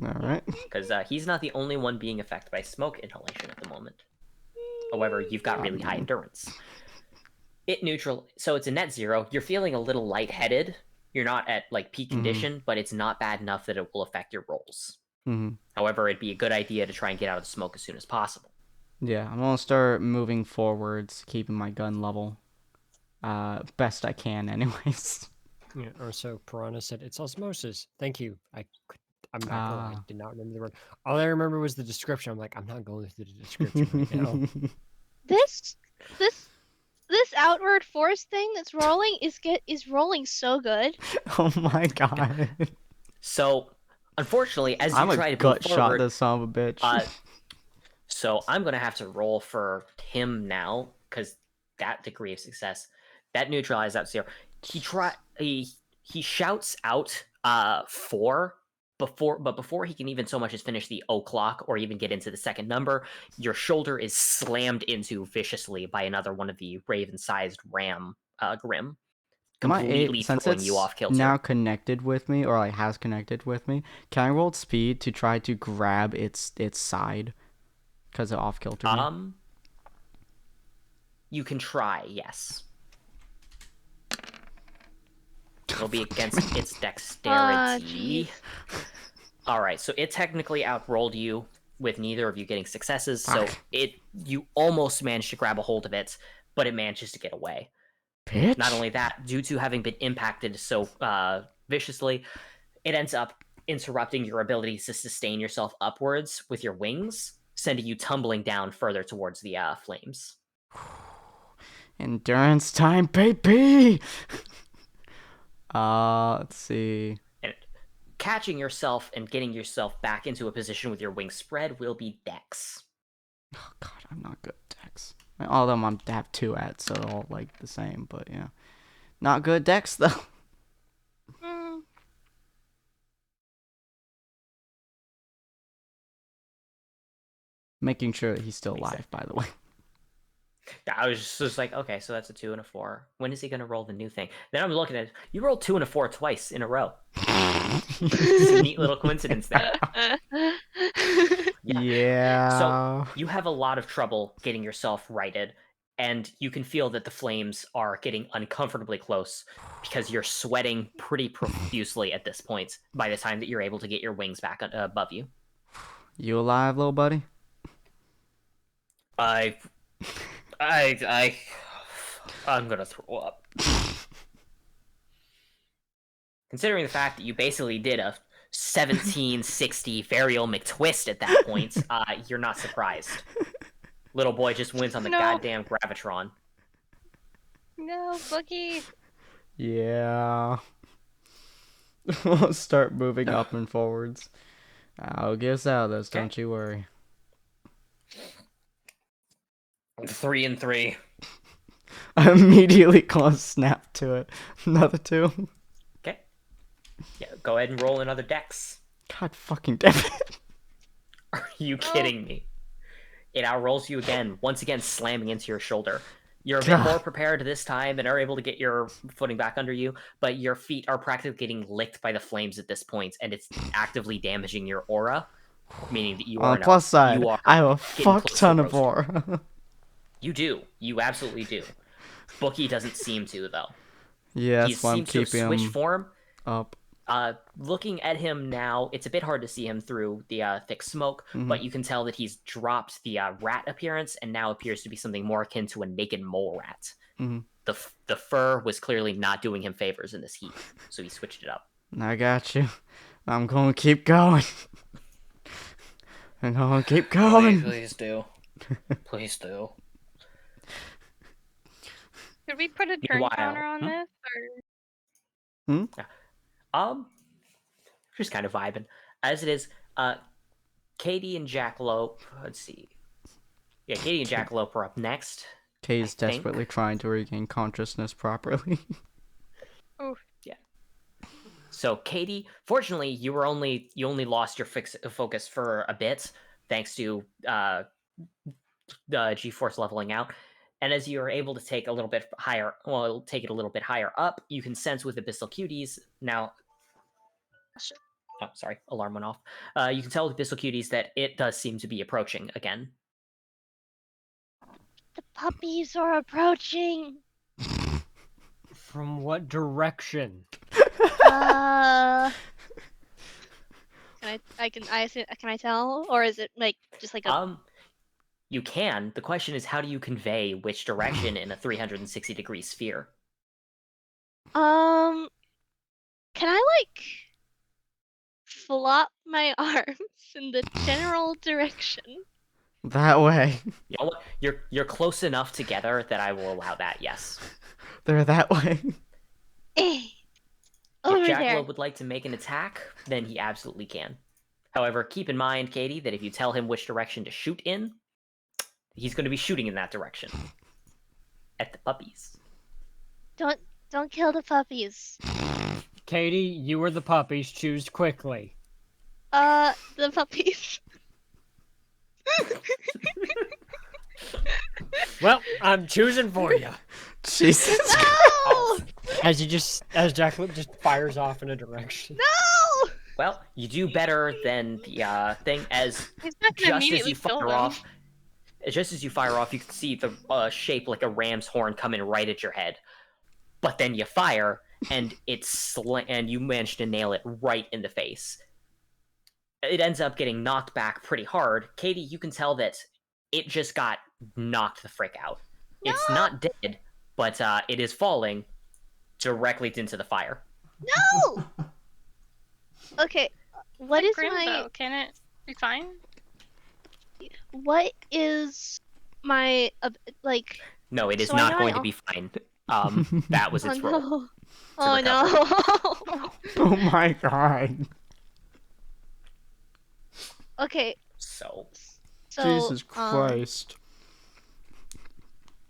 Alright. Because he's not the only one being affected by smoke inhalation at the moment. However, you've got really high endurance. So it's a net 0. You're feeling a little lightheaded. You're not at peak condition, but it's not bad enough that it will affect your rolls. However, it'd be a good idea to try and get out of the smoke as soon as possible. Yeah, I'm gonna start moving forwards, keeping my gun level. Best I can, anyways. Yeah, or so Piranha said, it's osmosis. Thank you. I'm not gonna lie, I did not remember the word. All I remember was the description. I'm like, I'm not going through the description right now. This outward force thing that's rolling is rolling so good. Oh my god. So, unfortunately, as you I'm try a to move gut shot forward, this son of a bitch. so I'm gonna have to roll for him now because that degree of success that neutralized out 0. He shouts out 4. Before he can even so much as finish the o'clock or even get into the second number, your shoulder is slammed into viciously by another one of the raven-sized ram Grim, completely Since throwing you it's off kilter. now connected with me, or like has connected with me, can I roll speed to try to grab its side? Because it off kilter me. You can try, yes. It'll be against its dexterity. jeez. All right, so it technically outrolled you with neither of you getting successes. So you almost managed to grab a hold of it, but it manages to get away. Bitch. Not only that, due to having been impacted so viciously, it ends up interrupting your ability to sustain yourself upwards with your wings, sending you tumbling down further towards the flames. Endurance time, baby. Let's see. And catching yourself and getting yourself back into a position with your wings spread will be Dex. Oh god, I'm not good at Dex. All of them I have 2 at, so they're all like the same. But yeah, not good Dex though. Mm. Making sure that he's still alive, by the way. I was just like, okay, so that's a 2 and a 4. When is he going to roll the new thing? Then I'm looking at it. You rolled 2 and a 4 twice in a row. It's a neat little coincidence there. Yeah. So you have a lot of trouble getting yourself righted, and you can feel that the flames are getting uncomfortably close because you're sweating pretty profusely at this point by the time that you're able to get your wings back above you. You alive, little buddy? I'm gonna throw up. Considering the fact that you basically did a 1760 Varial McTwist at that point, you're not surprised. Little boy just wins on the goddamn Gravitron. No, Bookie. Yeah. We'll start moving up and forwards. I'll get us out of this, don't you worry. 3 and 3. I immediately call snap to it. Another 2. Okay. Yeah, go ahead and roll another dex. God fucking damn it. Are you kidding me? It outrolls you again, once again slamming into your shoulder. You're a bit more prepared this time and are able to get your footing back under you, but your feet are practically getting licked by the flames at this point, and it's actively damaging your aura, meaning that you are on the plus side, I have a fuck ton of aura. You do. You absolutely do. Bookie doesn't seem to, though. Yeah, that's he why I'm seems to keeping have switched him form. up. Looking at him now, it's a bit hard to see him through the thick smoke, but you can tell that he's dropped the rat appearance and now appears to be something more akin to a naked mole rat. The fur was clearly not doing him favors in this heat, so he switched it up. I got you. I'm going to keep going. I'm going to keep going. Please do. Please do. Could we put a turn counter on this? Or... Just kind of vibing. As it is, Katie and Jackalope, let's see. Yeah, Katie and Jackalope are up next. Katie's desperately trying to regain consciousness properly. Oh. Yeah. So, Katie, fortunately, you only lost your focus for a bit, thanks to the G-Force leveling out. And as you are able to take a little bit higher, well, take it a little bit higher up, you can sense with Abyssal Cuties now. Oh, sorry, alarm went off. You can tell with Abyssal Cuties that it does seem to be approaching again. The puppies are approaching. From what direction? Can I tell, or is it like just like a? You can. The question is, how do you convey which direction in a 360-degree sphere? Can I like flop my arms in the general direction? That way. You know what? You're close enough together that I will allow that. Yes. They're that way. Over if Jackalope there. would like to make an attack, then he absolutely can. However, keep in mind, Katie, that if you tell him which direction to shoot in, he's going to be shooting in that direction. At the puppies. Don't kill the puppies. Katie, you or the puppies, choose quickly. The puppies. Well, I'm choosing for you. Jesus. No! As Jackalope just fires off in a direction. No! Well, you do better than the thing as He's not gonna just as immediately you kill fire them. off. Just as you fire off, you can see the shape like a ram's horn coming right at your head. But then you fire, and and you manage to nail it right in the face. It ends up getting knocked back pretty hard. Katie, you can tell that it just got knocked the frick out. It's not dead, but it is falling directly into the fire. No! Okay, what is Grim, my though? Can it be fine? what is my like? No, it is So I not know going I to be fine. That was Oh its role. no! Oh no! Oh my god. Okay, So, so Jesus Christ.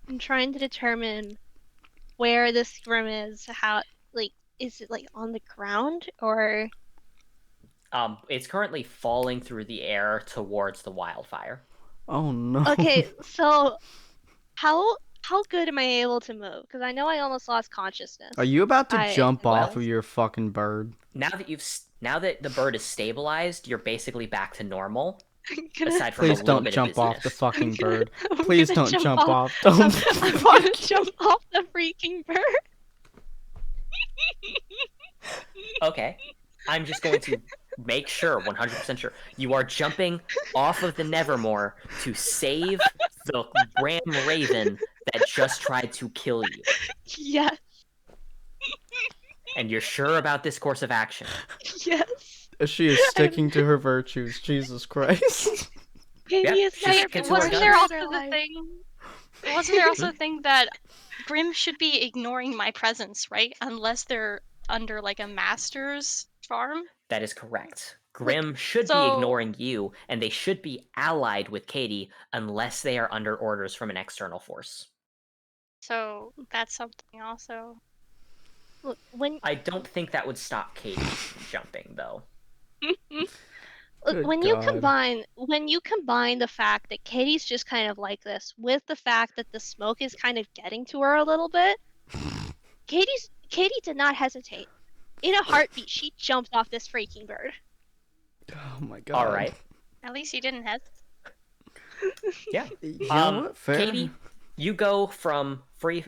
I'm trying to determine where this grim is. How like is it like on the ground or? it's currently falling through the air towards the wildfire. Oh no. Okay, so how good am I able to move? Because I know I almost lost consciousness. Are you about to jump off well- of your fucking bird? Now that the bird is stabilized, you're basically back to normal. Gonna- Aside from Please a little don't bit jump of off the busyness. fucking bird. I'm Please gonna don't jump off. I'm Don't gonna fucking jump off the freaking bird. Okay. I'm just going to make sure, 100% sure, you are jumping off of the Nevermore to save the Ram Raven that just tried to kill you. Yes, And you're sure about this course of action. yes. She is sticking to her virtues. Jesus Christ. Yep, Katie is she's my sticking to her Wasn't guns. there first also the alive. thing? Wasn't there also the thing that Grim should be ignoring my presence, right? Unless they're under like a master's farm. That is correct. Grim should be so- ignoring you, and they should be allied with Katie unless they are under orders from an external force. So that's something also. Look, when I don't think that would stop Katie from jumping, though. Good when God. you combine the fact that Katie's just kind of like this with the fact that the smoke is kind of getting to her a little bit, Katie did not hesitate. In a heartbeat, she jumped off this freaking bird. Oh my god. All right. At least you didn't have. Yeah. You know what? Fair. Katie, you go from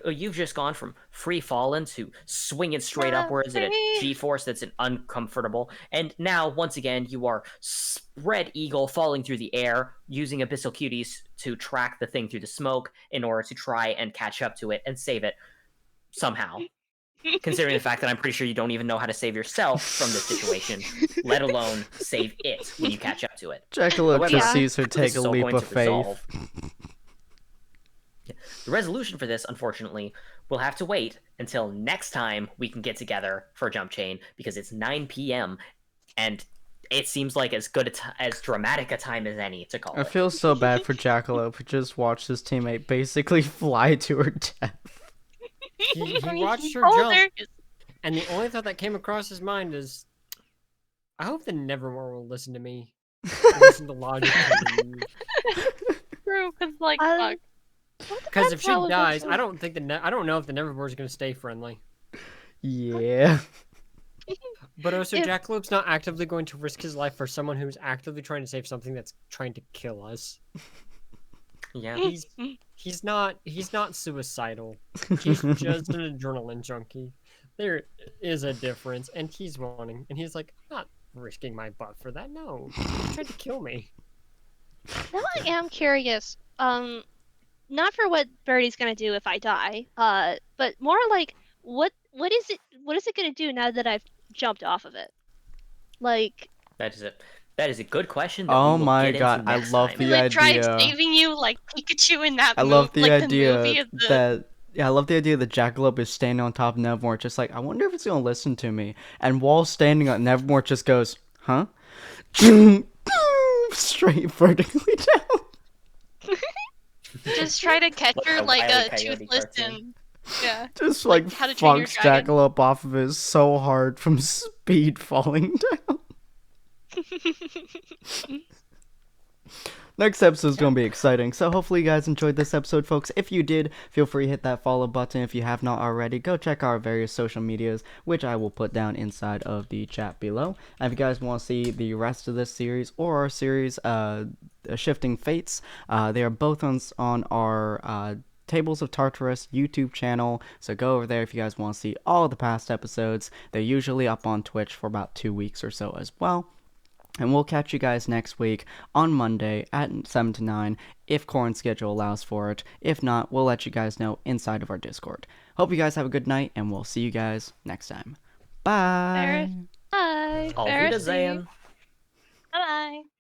you've just gone from free falling to swinging straight upwards at a Free. G-force that's an uncomfortable, and now once again you are spread eagle falling through the air using abyssal cuties to track the thing through the smoke in order to try and catch up to it and save it somehow. Considering the fact that I'm pretty sure you don't even know how to save yourself from this situation, let alone save it when you catch up to it. Jackalope However, just Yeah. sees her This take is a all leap going of to faith. resolve. The resolution for this, unfortunately, will have to wait until next time we can get together for Jumpchain, because it's 9 p.m. and it seems like as as dramatic a time as any to call I it. feel so bad for Jackalope who just watched his teammate basically fly to her death. He watched her Oh, jump, there it is. and the only thought that came across his mind is, I hope the Nevermore will listen to me. Listen to logic. True, because like Um, fuck. Because if she How would dies, this I don't think I don't know if the Nevermore is going to stay friendly. Yeah. But also, If- Jackalope's not actively going to risk his life for someone who's actively trying to save something that's trying to kill us. Yeah. He's not suicidal. He's just an adrenaline junkie. There is a difference, and he's like, I'm not risking my butt for that. No, he tried to kill me. Now I am curious. Not for what Birdie's gonna do if I die. But more like what is it gonna do now that I've jumped off of it? Like, That is a good question. That Oh we will my get god, into I next love time. the Like try idea. saving you like Pikachu in that I love the like idea the movie of the... that I love the idea that Jackalope is standing on top of Nevermore, just like, I wonder if it's gonna listen to me. And while standing on Nevermore just goes, huh? Straight vertically down. Just try to catch Like her a like Wile E. a Coyote toothless cartoon. and Yeah. Just Like, like How to Train Your fucks Dragon. Jackalope off of it so hard from speed falling down. Next episode is going to be exciting. So hopefully you guys enjoyed this episode, folks. If you did, feel free to hit that follow button. If you have not already, go check our various social medias, which I will put down inside of the chat below. And if you guys want to see the rest of this series or our series, Shifting Fates, they are both on our Tables of Tartarus YouTube channel, so go over there if you guys want to see all the past episodes. They're usually up on Twitch for about 2 weeks or so as well. And we'll catch you guys next week on Monday at 7 to 9 if Corn's schedule allows for it. If not, we'll let you guys know inside of our Discord. Hope you guys have a good night, and we'll see you guys next time. Bye! Bye. Auf Pharisee. Wiedersehen. Bye-bye.